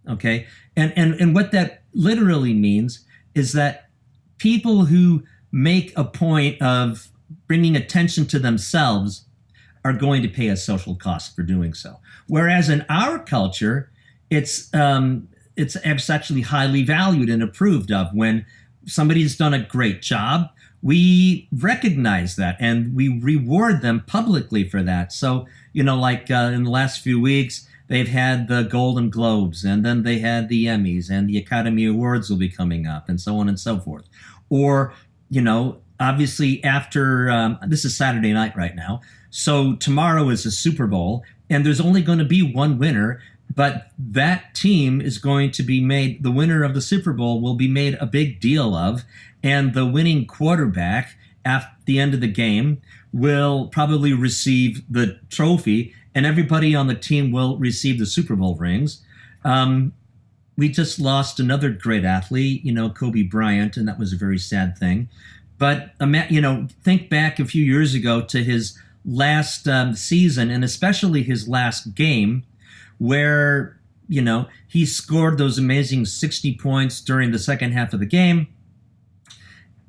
Okay? And what that literally means is that people who make a point of bringing attention to themselves are going to pay a social cost for doing so. Whereas in our culture, it's actually highly valued and approved of. When somebody's done a great job, we recognize that and we reward them publicly for that. So, like in the last few weeks, they've had the Golden Globes, and then they had the Emmys, and the Academy Awards will be coming up, and so on and so forth. Or, obviously after, this is Saturday night right now, so tomorrow is the Super Bowl, and there's only going to be one winner, but that team is going to be made, the winner of the Super Bowl will be made a big deal of, and the winning quarterback at the end of the game will probably receive the trophy, and everybody on the team will receive the Super Bowl rings. We just lost another great athlete, Kobe Bryant, and that was a very sad thing. But, think back a few years ago to his last season, and especially his last game, where, he scored those amazing 60 points during the second half of the game.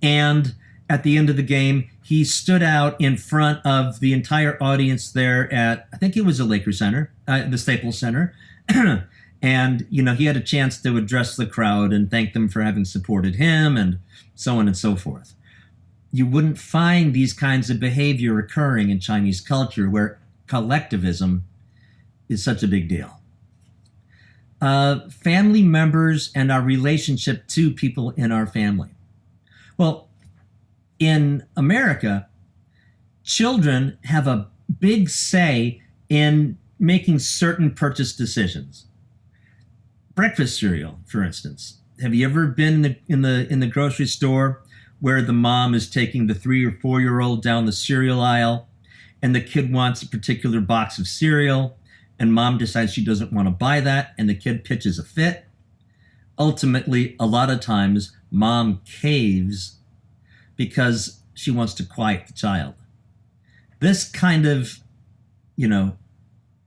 And at the end of the game, he stood out in front of the entire audience there at, I think it was the Lakers Center, the Staples Center. And, he had a chance to address the crowd and thank them for having supported him and so on and so forth. You wouldn't find these kinds of behavior occurring in Chinese culture where collectivism is such a big deal. Family members and our relationship to people in our family. Well, in America, children have a big say in making certain purchase decisions. Breakfast cereal, for instance. Have you ever been in the grocery store where the mom is taking the 3 or 4-year-old down the cereal aisle, and the kid wants a particular box of cereal, and mom decides she doesn't want to buy that, and the kid pitches a fit? Ultimately, a lot of times, mom caves because she wants to quiet the child. This kind of,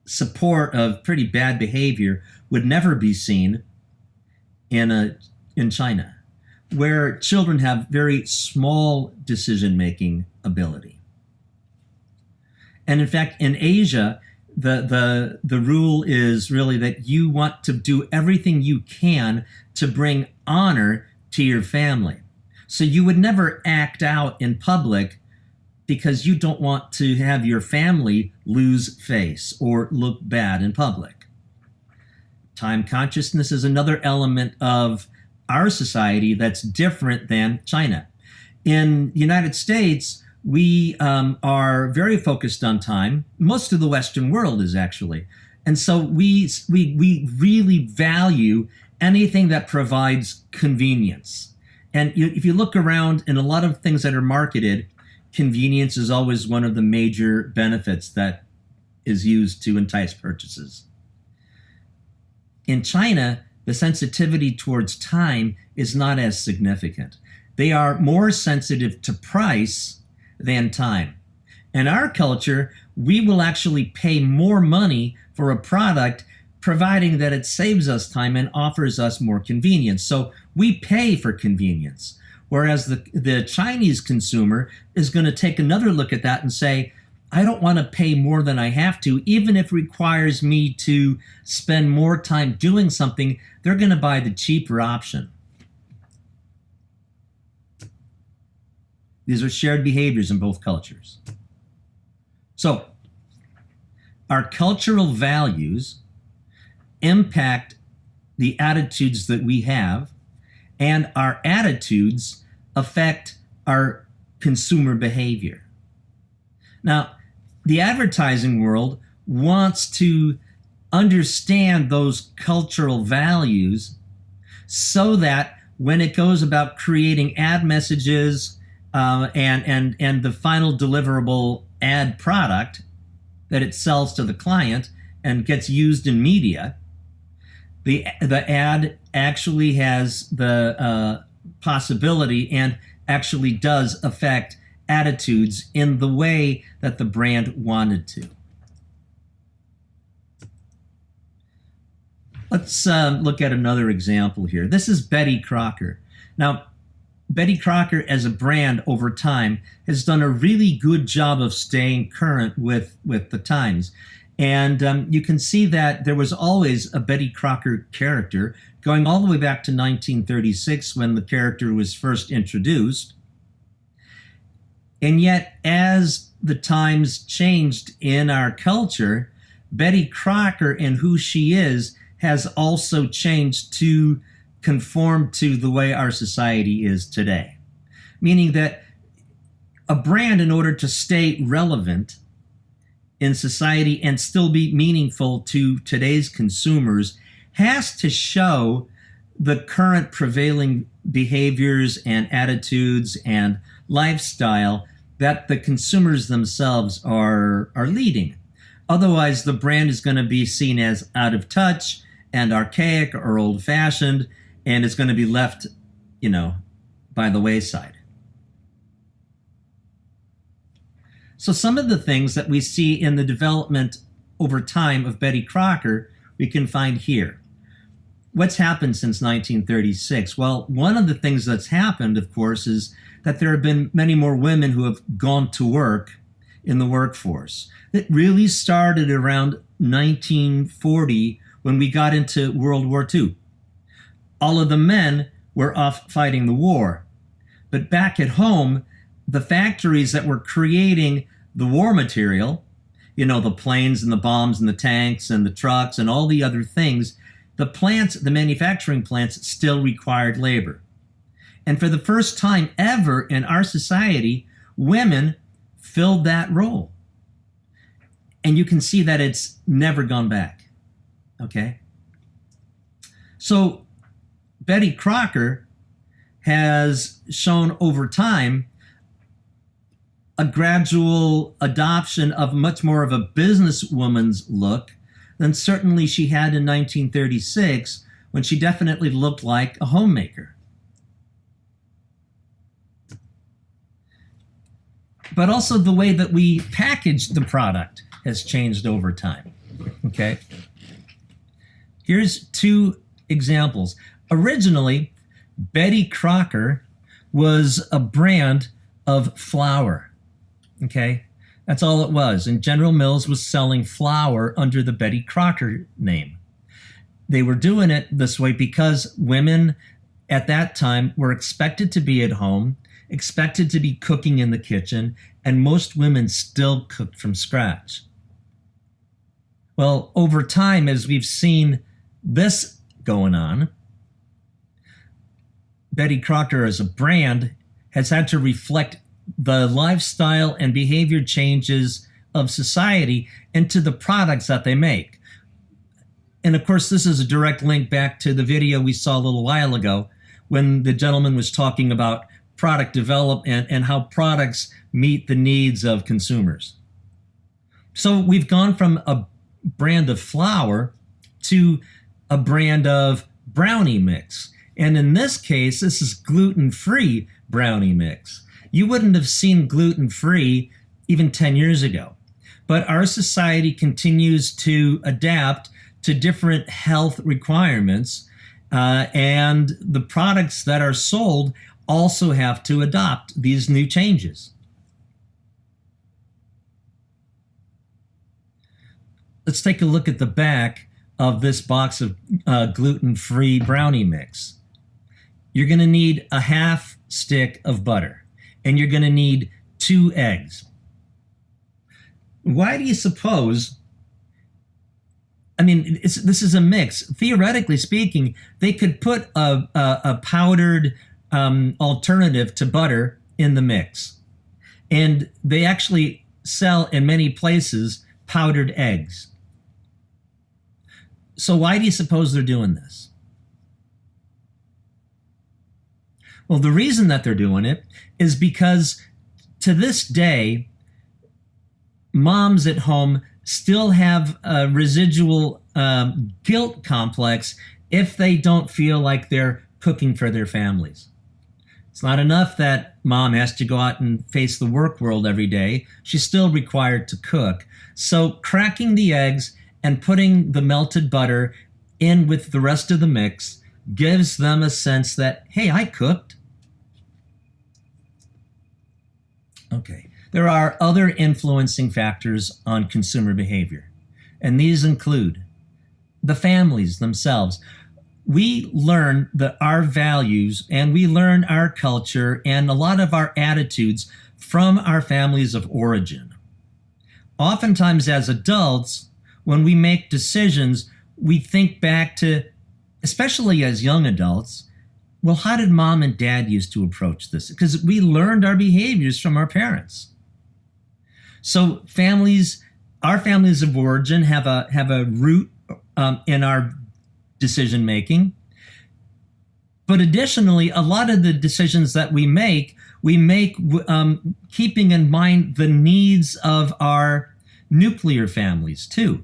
support of pretty bad behavior would never be seen in China, where children have very small decision-making ability. And in fact, in Asia, the rule is really that you want to do everything you can to bring honor to your family. So you would never act out in public because you don't want to have your family lose face or look bad in public. Time consciousness is another element of our society that's different than China. In the United States, we are very focused on time. Most of the Western world is actually. And so we really value anything that provides convenience. And if you look around in a lot of things that are marketed, convenience is always one of the major benefits that is used to entice purchases. In China, the sensitivity towards time is not as significant. They are more sensitive to price than time. In our culture, we will actually pay more money for a product providing that it saves us time and offers us more convenience. So we pay for convenience. Whereas the Chinese consumer is going to take another look at that and say, I don't want to pay more than I have to, even if it requires me to spend more time doing something. They're going to buy the cheaper option. These are shared behaviors in both cultures. So, our cultural values impact the attitudes that we have, and our attitudes affect our consumer behavior. Now, the advertising world wants to understand those cultural values so that when it goes about creating ad messages, and the final deliverable ad product that it sells to the client and gets used in media, the ad actually has the possibility and actually does affect attitudes in the way that the brand wanted to. Let's look at another example here. This is Betty Crocker. Now, Betty Crocker as a brand over time has done a really good job of staying current with the times. And you can see that there was always a Betty Crocker character going all the way back to 1936 when the character was first introduced. And yet, as the times changed in our culture, Betty Crocker and who she is has also changed to conform to the way our society is today. Meaning that a brand, in order to stay relevant in society and still be meaningful to today's consumers, has to show the current prevailing behaviors and attitudes and lifestyle that the consumers themselves are leading. Otherwise, the brand is going to be seen as out of touch and archaic or old-fashioned, and it's going to be left, by the wayside. So some of the things that we see in the development over time of Betty Crocker, we can find here. What's happened since 1936? Well, one of the things that's happened, of course, is that there have been many more women who have gone to work in the workforce. It really started around 1940 when we got into World War II. All of the men were off fighting the war. But back at home, the factories that were creating the war material, the planes and the bombs and the tanks and the trucks and all the other things, the manufacturing plants still required labor. And for the first time ever in our society, women filled that role. And you can see that it's never gone back. Okay? So Betty Crocker has shown over time a gradual adoption of much more of a businesswoman's look than certainly she had in 1936, when she definitely looked like a homemaker. But also the way that we package the product has changed over time. Okay? Here's two examples. Originally, Betty Crocker was a brand of flour. Okay? That's all it was. And General Mills was selling flour under the Betty Crocker name. They were doing it this way because women at that time were expected to be at home, expected to be cooking in the kitchen, and most women still cooked from scratch. Well, over time, as we've seen this going on, Betty Crocker as a brand has had to reflect the lifestyle and behavior changes of society into the products that they make. And of course, this is a direct link back to the video we saw a little while ago when the gentleman was talking about product development and how products meet the needs of consumers. So we've gone from a brand of flour to a brand of brownie mix. And in this case, this is gluten-free brownie mix. You wouldn't have seen gluten-free even 10 years ago. But our society continues to adapt to different health requirements, and the products that are sold also have to adopt these new changes. Let's take a look at the back of this box of gluten-free brownie mix. You're going to need a half stick of butter, and you're going to need 2 eggs. Why do you suppose? I mean, this is a mix. Theoretically speaking, they could put a powdered alternative to butter in the mix. And they actually sell in many places powdered eggs. So why do you suppose they're doing this? Well, the reason that they're doing it is because to this day, moms at home still have a residual guilt complex if they don't feel like they're cooking for their families. It's not enough that mom has to go out and face the work world every day. She's still required to cook. So cracking the eggs and putting the melted butter in with the rest of the mix gives them a sense that, hey, I cooked. Okay. There are other influencing factors on consumer behavior, and these include the families themselves. We learn our values and we learn our culture and a lot of our attitudes from our families of origin. Oftentimes as adults, when we make decisions, we think back to, especially as young adults, well, how did mom and dad used to approach this? Because we learned our behaviors from our parents. So our families of origin have a root in our decision making. But additionally, a lot of the decisions that we make keeping in mind the needs of our nuclear families too.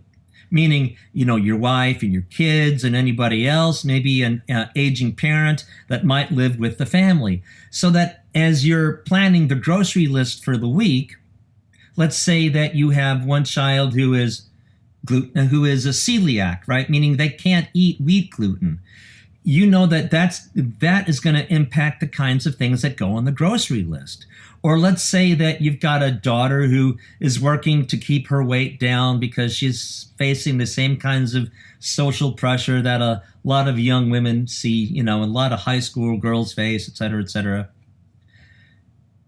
Meaning, your wife and your kids and anybody else, maybe an aging parent that might live with the family. So that as you're planning the grocery list for the week, let's say that you have one child who is a celiac, right? Meaning they can't eat wheat gluten. You know that is going to impact the kinds of things that go on the grocery list. Or let's say that you've got a daughter who is working to keep her weight down because she's facing the same kinds of social pressure that a lot of young women see, a lot of high school girls face, et cetera, et cetera.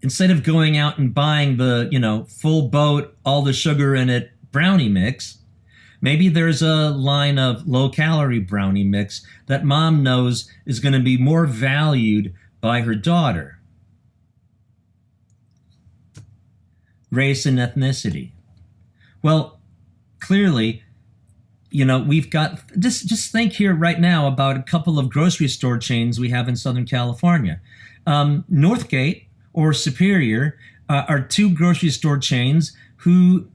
Instead of going out and buying the, full boat, all the sugar in it brownie mix, maybe there's a line of low-calorie brownie mix that mom knows is going to be more valued by her daughter. Race and ethnicity. Well, clearly, we've got, just think here right now about a couple of grocery store chains we have in Southern California. Northgate or Superior are two grocery store chains who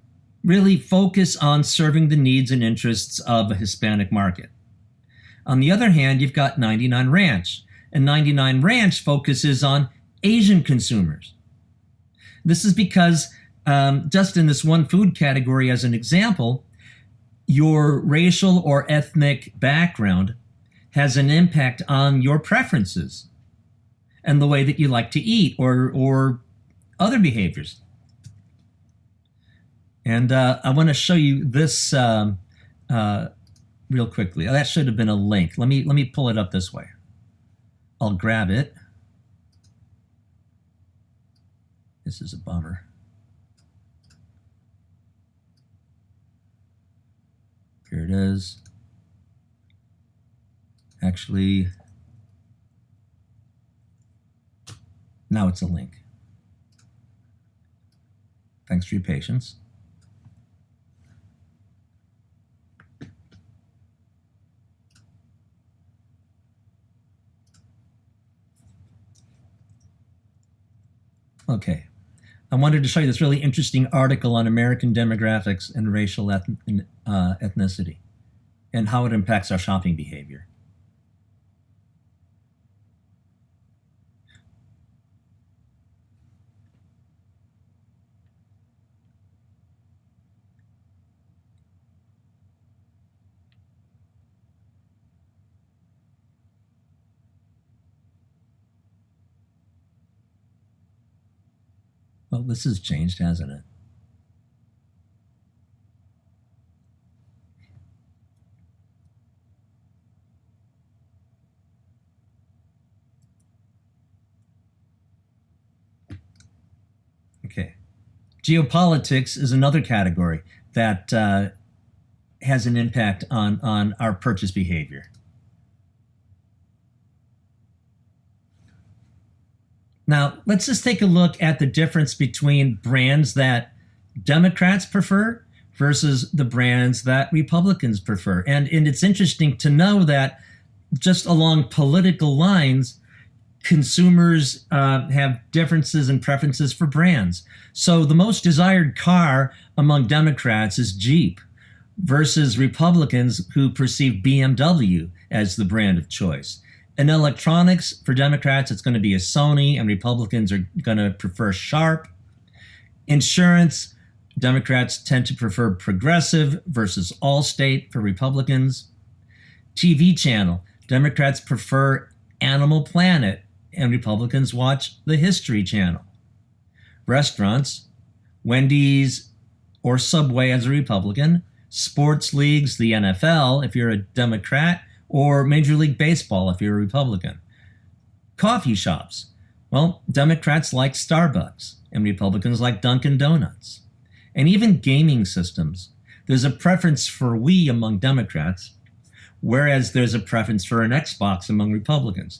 really focus on serving the needs and interests of a Hispanic market. On the other hand, you've got 99 Ranch, and 99 Ranch focuses on Asian consumers. This is because just in this one food category as an example, your racial or ethnic background has an impact on your preferences and the way that you like to eat or other behaviors. And I want to show you this real quickly. That should have been a link. Let me pull it up this way. I'll grab it. This is a bummer. Here it is. Actually, now it's a link. Thanks for your patience. Okay. I wanted to show you this really interesting article on American demographics and racial ethnicity and how it impacts our shopping behavior. Well, this has changed, hasn't it? Okay. Geopolitics is another category that has an impact on our purchase behavior. Now, let's just take a look at the difference between brands that Democrats prefer versus the brands that Republicans prefer. And it's interesting to know that just along political lines, consumers have differences and preferences for brands. So the most desired car among Democrats is Jeep versus Republicans who perceive BMW as the brand of choice. In electronics, for Democrats, it's going to be a Sony, and Republicans are going to prefer Sharp. Insurance, Democrats tend to prefer Progressive versus Allstate for Republicans. TV channel, Democrats prefer Animal Planet, and Republicans watch the History Channel. Restaurants, Wendy's or Subway as a Republican. Sports leagues, the NFL, if you're a Democrat, or Major League Baseball if you're a Republican. Coffee shops, well, Democrats like Starbucks, and Republicans like Dunkin' Donuts. And even gaming systems. There's a preference for Wii among Democrats, whereas there's a preference for an Xbox among Republicans.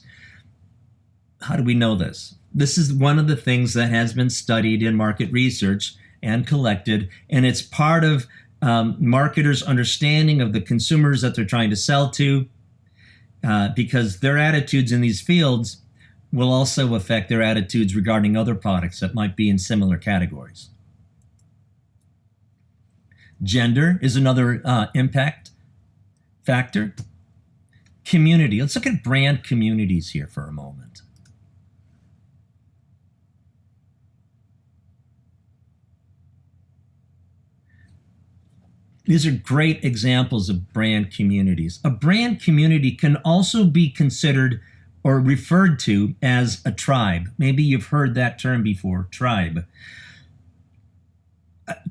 How do we know this? This is one of the things that has been studied in market research and collected, and it's part of marketers' understanding of the consumers that they're trying to sell to, because their attitudes in these fields will also affect their attitudes regarding other products that might be in similar categories. Gender is another impact factor. Community. Let's look at brand communities here for a moment. These are great examples of brand communities. A brand community can also be considered or referred to as a tribe. Maybe you've heard that term before, tribe.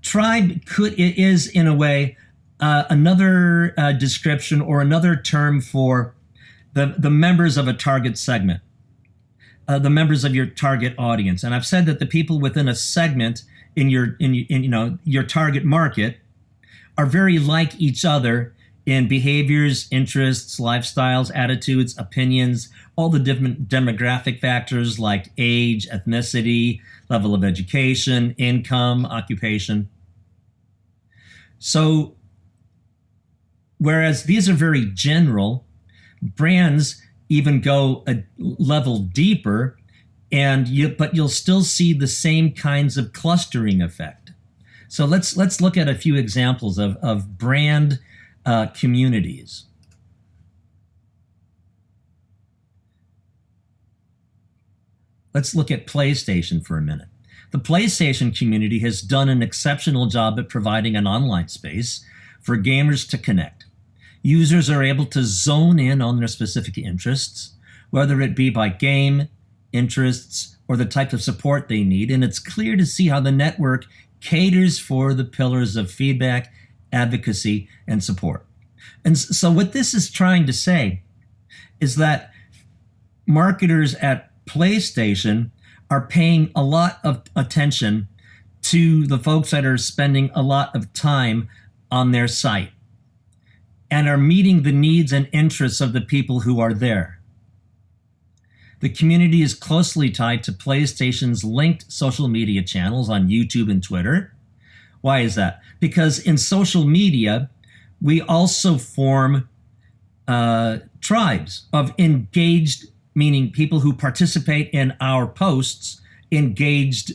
Tribe is in a way another description or another term for the members of a target segment, the members of your target audience. And I've said that the people within a segment in your target market are very like each other in behaviors, interests, lifestyles, attitudes, opinions, all the different demographic factors like age, ethnicity, level of education, income, occupation. So, whereas these are very general, brands even go a level deeper, but you'll still see the same kinds of clustering effect. So let's look at a few examples of brand communities. Let's look at PlayStation for a minute. The PlayStation community has done an exceptional job at providing an online space for gamers to connect. Users are able to zone in on their specific interests, whether it be by game, interests, or the type of support they need, and it's clear to see how the network caters for the pillars of feedback, advocacy, and support. And so what this is trying to say is that marketers at PlayStation are paying a lot of attention to the folks that are spending a lot of time on their site and are meeting the needs and interests of the people who are there. The community is closely tied to PlayStation's linked social media channels on YouTube and Twitter. Why is that? Because in social media, we also form tribes of engaged, meaning people who participate in our posts, engaged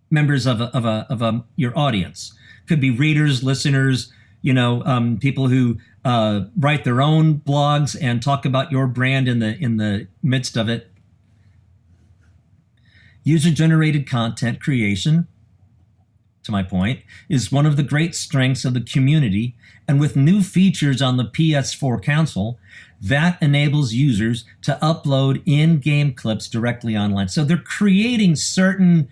members of your audience. Could be readers, listeners, people who write their own blogs and talk about your brand in the midst of it. User-generated content creation, to my point, is one of the great strengths of the community, and with new features on the PS4 console, that enables users to upload in-game clips directly online. So they're creating certain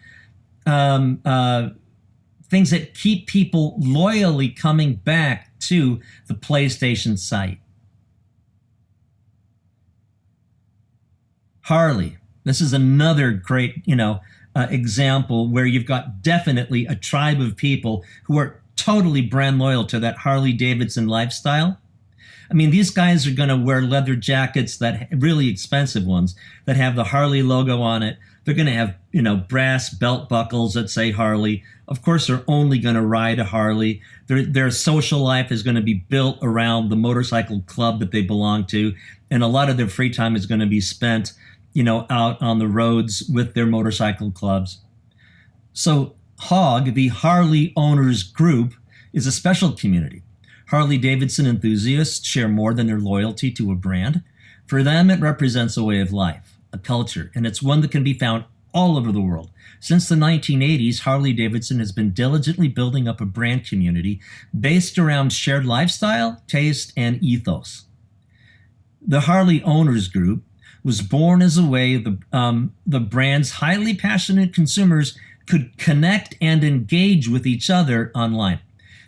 things that keep people loyally coming back to the PlayStation site. Harley. This is another great, example where you've got definitely a tribe of people who are totally brand loyal to that Harley Davidson lifestyle. I mean, these guys are going to wear leather jackets, that really expensive ones, that have the Harley logo on it, They're going to have, brass belt buckles that say Harley. Of course, they're only going to ride a Harley. Their social life is going to be built around the motorcycle club that they belong to. And a lot of their free time is going to be spent, out on the roads with their motorcycle clubs. So HOG, the Harley Owners Group, is a special community. Harley-Davidson enthusiasts share more than their loyalty to a brand. For them, it represents a way of life, a culture, and it's one that can be found all over the world. Since the 1980s, Harley-Davidson has been diligently building up a brand community based around shared lifestyle, taste, and ethos. The Harley Owners Group was born as a way the brand's highly passionate consumers could connect and engage with each other online.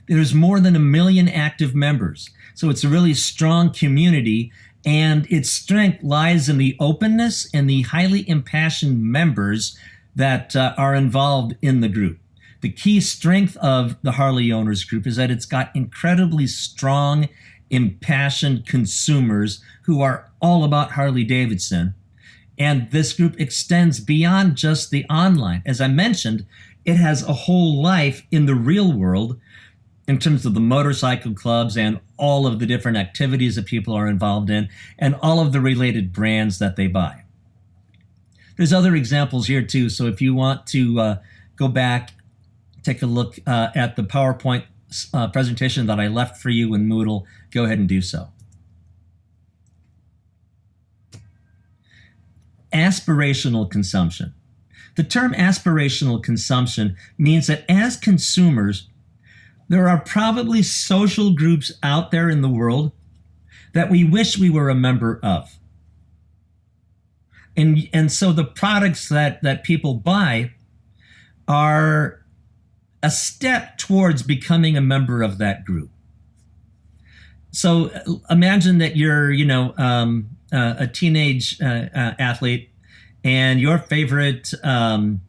There's more than 1 million active members, so it's a really strong community, and its strength lies in the openness and the highly impassioned members that are involved in the group. The key strength of the Harley Owners Group is that it's got incredibly strong, impassioned consumers who are all about Harley-Davidson. And this group extends beyond just the online. As I mentioned, it has a whole life in the real world in terms of the motorcycle clubs and all of the different activities that people are involved in and all of the related brands that they buy. There's other examples here too. So if you want to go back, take a look at the PowerPoint presentation that I left for you in Moodle, go ahead and do so. Aspirational consumption. The term aspirational consumption means that as consumers, there are probably social groups out there in the world that we wish we were a member of. And so the products that people buy are a step towards becoming a member of that group. So imagine that you're, a teenage athlete, and your favorite game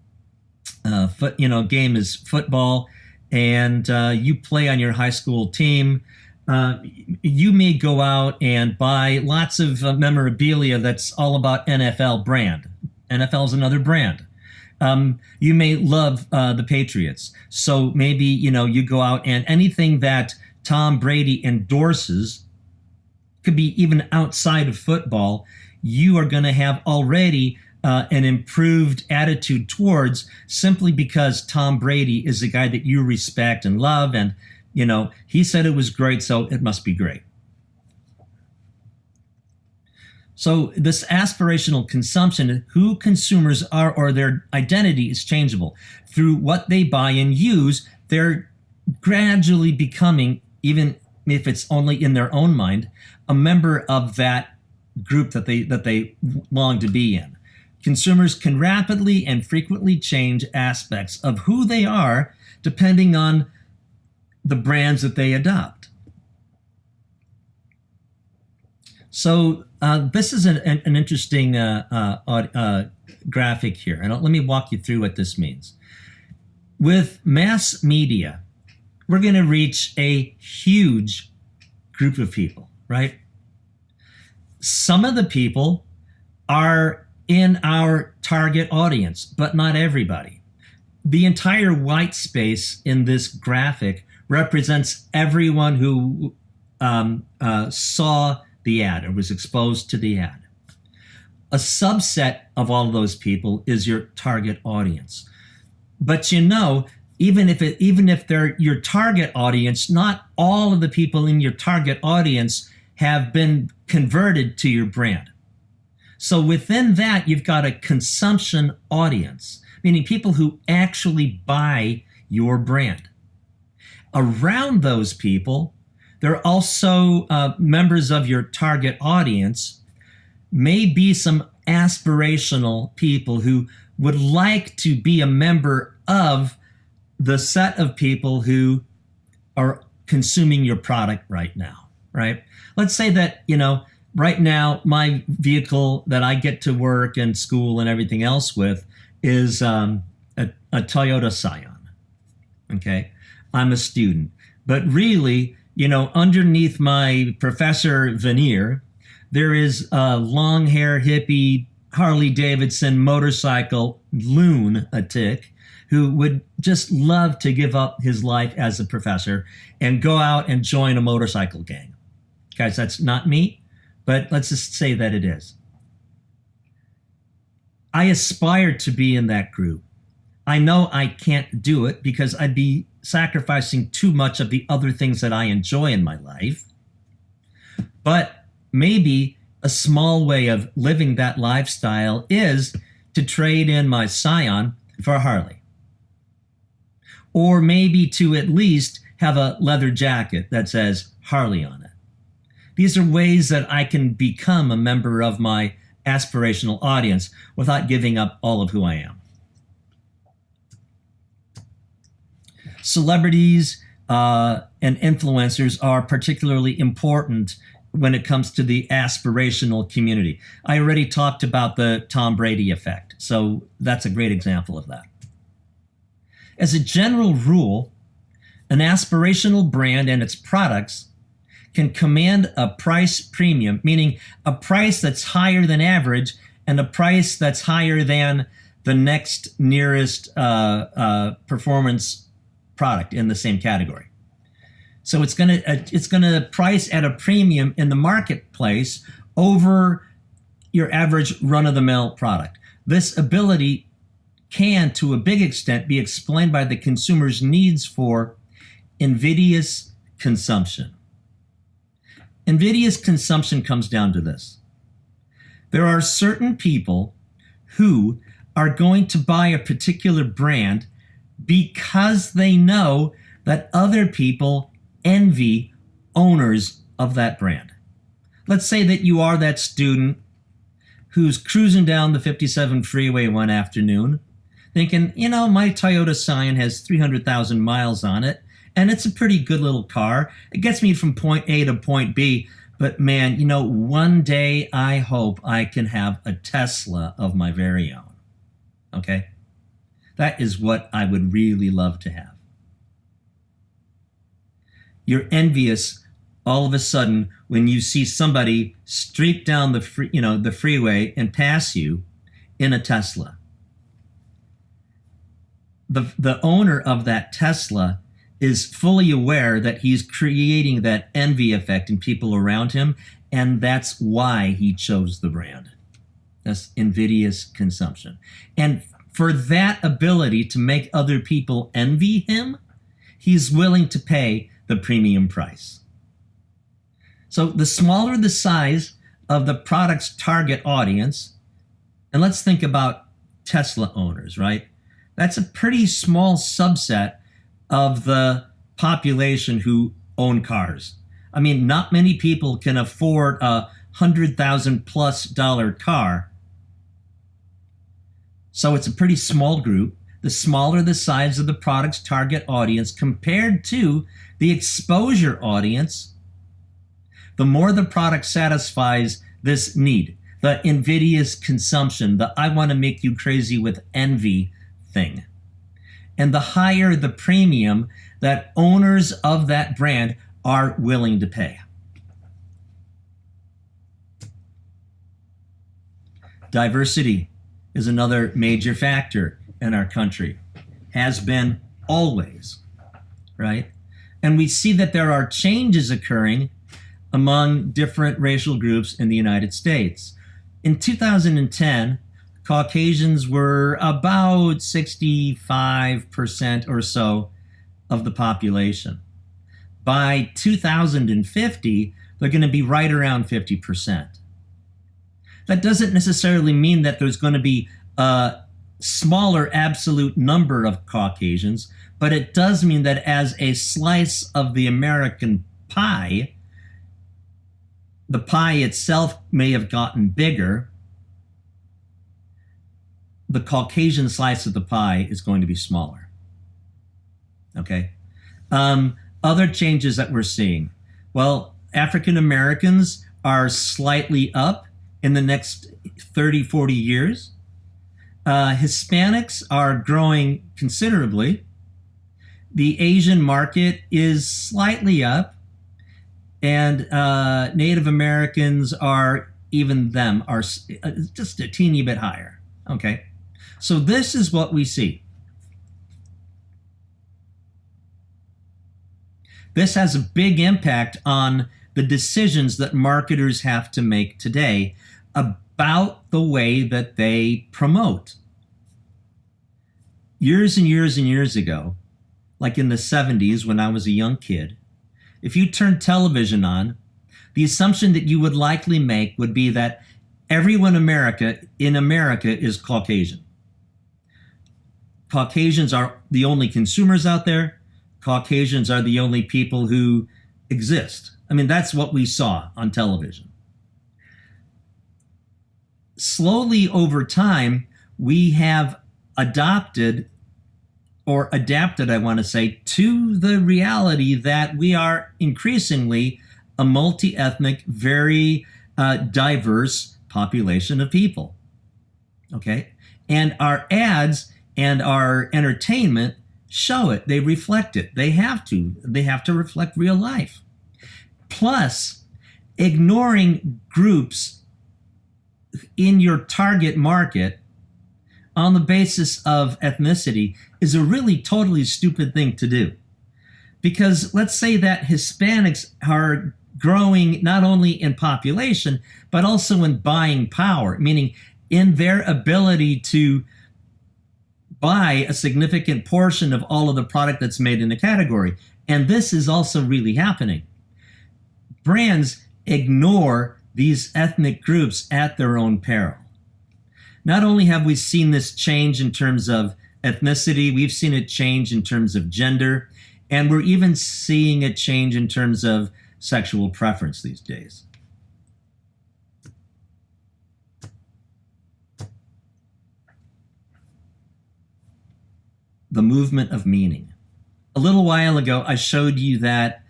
is football, and you play on your high school team. You may go out and buy lots of memorabilia that's all about NFL brand. NFL is another brand. You may love the Patriots. So maybe, you go out and anything that Tom Brady endorses, could be even outside of football, you are going to have already an improved attitude towards, simply because Tom Brady is the guy that you respect and love. And, he said it was great, so it must be great. So this aspirational consumption, who consumers are or their identity is changeable. Through what they buy and use, they're gradually becoming, even if it's only in their own mind, a member of that group that they long to be in. Consumers can rapidly and frequently change aspects of who they are depending on the brands that they adopt. So this is an interesting graphic here, and let me walk you through what this means. With mass media, we're going to reach a huge group of people, right? Some of the people are in our target audience, but not everybody. The entire white space in this graphic represents everyone who saw the ad or was exposed to the ad. A subset of all of those people is your target audience. But even if they're your target audience, not all of the people in your target audience have been converted to your brand. So within that, you've got a consumption audience, meaning people who actually buy your brand. Around those people, there are also members of your target audience, may be some aspirational people who would like to be a member of the set of people who are consuming your product right now, right? Let's say that, right now, my vehicle that I get to work and school and everything else with is a Toyota Scion, okay? I'm a student. But really, underneath my professor veneer, there is a long hair hippie Harley Davidson motorcycle lunatic who would just love to give up his life as a professor and go out and join a motorcycle gang. Guys, that's not me, but let's just say that it is. I aspire to be in that group. I know I can't do it because I'd be sacrificing too much of the other things that I enjoy in my life. But maybe a small way of living that lifestyle is to trade in my Scion for a Harley. Or maybe to at least have a leather jacket that says Harley on it. These are ways that I can become a member of my aspirational audience without giving up all of who I am. Celebrities and influencers are particularly important when it comes to the aspirational community. I already talked about the Tom Brady effect, so that's a great example of that. As a general rule, an aspirational brand and its products can command a price premium, meaning a price that's higher than average and a price that's higher than the next nearest performance product in the same category. So it's gonna price at a premium in the marketplace over your average run-of-the-mill product. This ability can, to a big extent, be explained by the consumer's needs for invidious consumption. Invidious consumption comes down to this. There are certain people who are going to buy a particular brand because they know that other people envy owners of that brand. Let's say that you are that student who's cruising down the 57 freeway one afternoon thinking, you know, my Toyota Scion has 300,000 miles on it, and it's a pretty good little car. It gets me from point A to point B, but man, you know, one day I hope I can have a Tesla of my very own. Okay? That is what I would really love to have. You're envious all of a sudden when you see somebody streak down the freeway and pass you in a Tesla. The owner of that Tesla is fully aware that he's creating that envy effect in people around him, and that's why he chose the brand. That's invidious consumption. And for that ability to make other people envy him, he's willing to pay the premium price. So the smaller the size of the product's target audience, and let's think about Tesla owners, right? That's a pretty small subset of the population who own cars. I mean, not many people can afford a $100,000+ car. So it's a pretty small group. The smaller the size of the product's target audience compared to the exposure audience, the more the product satisfies this need, the invidious consumption, the I want to make you crazy with envy thing. And the higher the premium that owners of that brand are willing to pay. Diversity is another major factor in our country. Has been always, right? And we see that there are changes occurring among different racial groups in the United States. In 2010, Caucasians were about 65% or so of the population. By 2050, they're going to be right around 50%. That doesn't necessarily mean that there's going to be a smaller absolute number of Caucasians, but it does mean that as a slice of the American pie, the pie itself may have gotten bigger. The Caucasian slice of the pie is going to be smaller. Okay. Other changes that we're seeing. Well, African Americans are slightly up in the next 30, 40 years. Hispanics are growing considerably. The Asian market is slightly up. And Native Americans are even them are just a teeny bit higher. Okay, so this is what we see. This has a big impact on the decisions that marketers have to make today about the way that they promote. Years and years and years ago, like in the 70s when I was a young kid, if you turned television on, the assumption that you would likely make would be that everyone in America is Caucasian. Caucasians are the only consumers out there. Caucasians are the only people who exist. I mean, that's what we saw on television. Slowly over time, we have adapted, I want to say, to the reality that we are increasingly a multi-ethnic, very diverse population of people. Okay? And our ads and our entertainment show it. They reflect it. They have to. They have to reflect real life. Plus, ignoring groups in your target market on the basis of ethnicity is a really totally stupid thing to do. Because let's say that Hispanics are growing not only in population, but also in buying power, meaning in their ability to buy a significant portion of all of the product that's made in a category. And this is also really happening. Brands ignore these ethnic groups at their own peril. Not only have we seen this change in terms of ethnicity, we've seen it change in terms of gender, and we're even seeing it change in terms of sexual preference these days. The movement of meaning. A little while ago, I showed you that,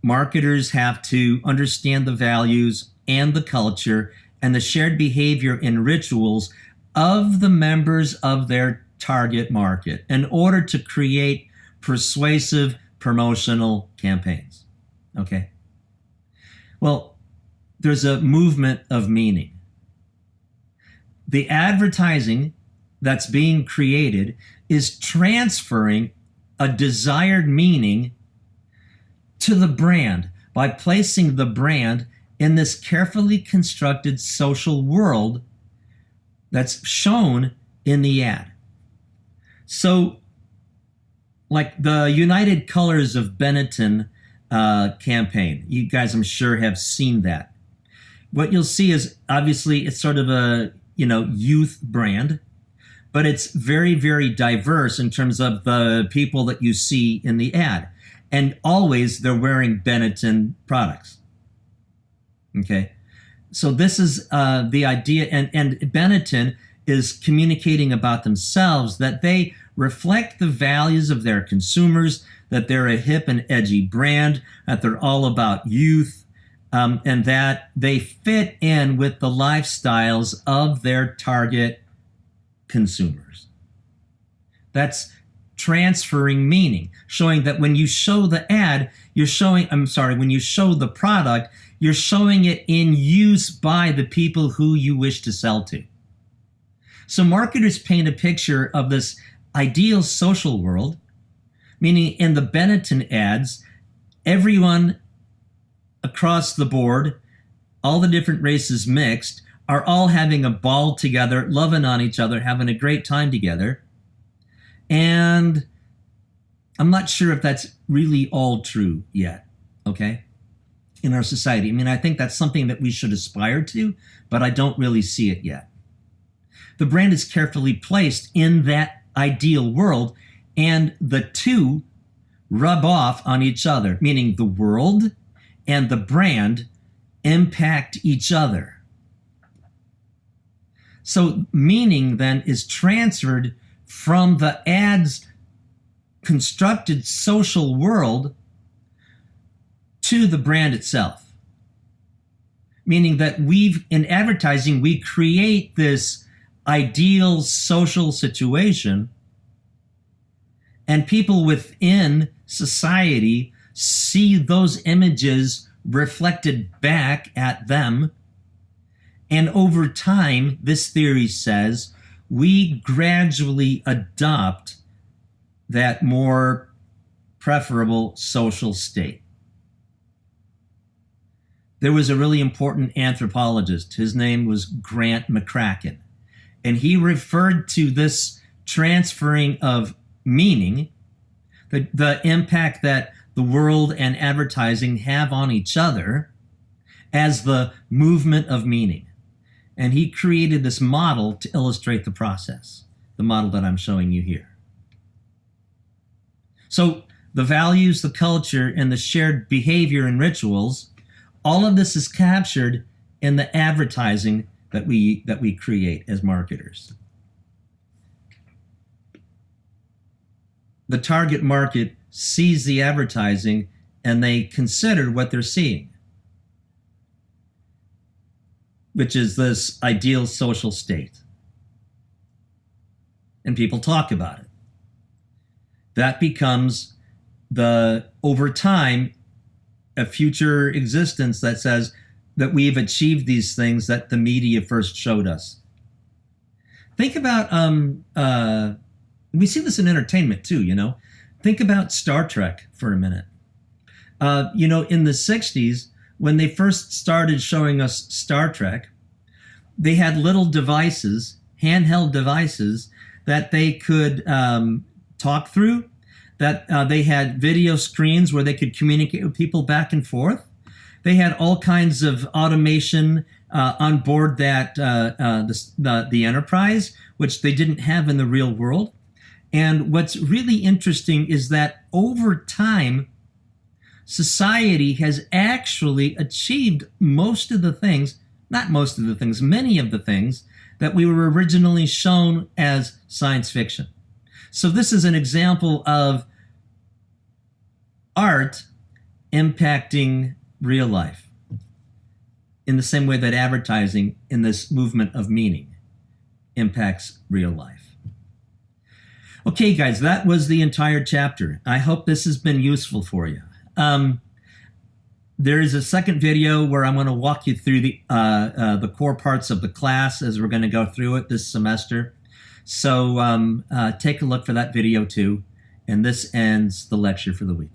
marketers have to understand the values and the culture and the shared behavior and rituals of the members of their target market in order to create persuasive promotional campaigns. Okay? Well, there's a movement of meaning. The advertising that's being created is transferring a desired meaning to the brand by placing the brand in this carefully constructed social world that's shown in the ad. So, like the United Colors of Benetton campaign, you guys I'm sure have seen that. What you'll see is obviously it's sort of a youth brand, but it's very, very diverse in terms of the people that you see in the ad. And always they're wearing Benetton products. Okay, so this is the idea, and Benetton is communicating about themselves that they reflect the values of their consumers, that they're a hip and edgy brand, that they're all about youth, and that they fit in with the lifestyles of their target consumers. That's transferring meaning, showing that when you show the ad, when you show the product, you're showing it in use by the people who you wish to sell to. So marketers paint a picture of this ideal social world, meaning in the Benetton ads, everyone across the board, all the different races mixed, are all having a ball together, loving on each other, having a great time together. And I'm not sure if that's really all true yet, okay, in our society. I mean, I think that's something that we should aspire to, but I don't really see it yet. The brand is carefully placed in that ideal world, and the two rub off on each other, meaning the world and the brand impact each other. So meaning then is transferred from the ad's constructed social world to the brand itself. Meaning that in advertising, we create this ideal social situation, and people within society see those images reflected back at them And over time, this theory says, we gradually adopt that more preferable social state. There was a really important anthropologist. His name was Grant McCracken. And he referred to this transferring of meaning, the impact that the world and advertising have on each other, as the movement of meaning. And he created this model to illustrate the process, the model that I'm showing you here. So the values, the culture, and the shared behavior and rituals, all of this is captured in the advertising that we create as marketers. The target market sees the advertising and they consider what they're seeing, which is this ideal social state. And people talk about it. That becomes over time, a future existence that says that we've achieved these things that the media first showed us. Think about, we see this in entertainment too, you know. Think about Star Trek for a minute. You know, in the 60s, when they first started showing us Star Trek, they had little devices, handheld devices, that they could talk through, that they had video screens where they could communicate with people back and forth. They had all kinds of automation on board that the Enterprise, which they didn't have in the real world. And what's really interesting is that over time, society has actually achieved most of the things, not most of the things, many of the things that we were originally shown as science fiction. So this is an example of art impacting real life in the same way that advertising in this movement of meaning impacts real life. Okay, guys, that was the entire chapter. I hope this has been useful for you. There is a second video where I'm going to walk you through the core parts of the class as we're going to go through it this semester. So take a look for that video too. And this ends the lecture for the week.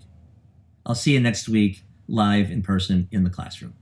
I'll see you next week live in person in the classroom.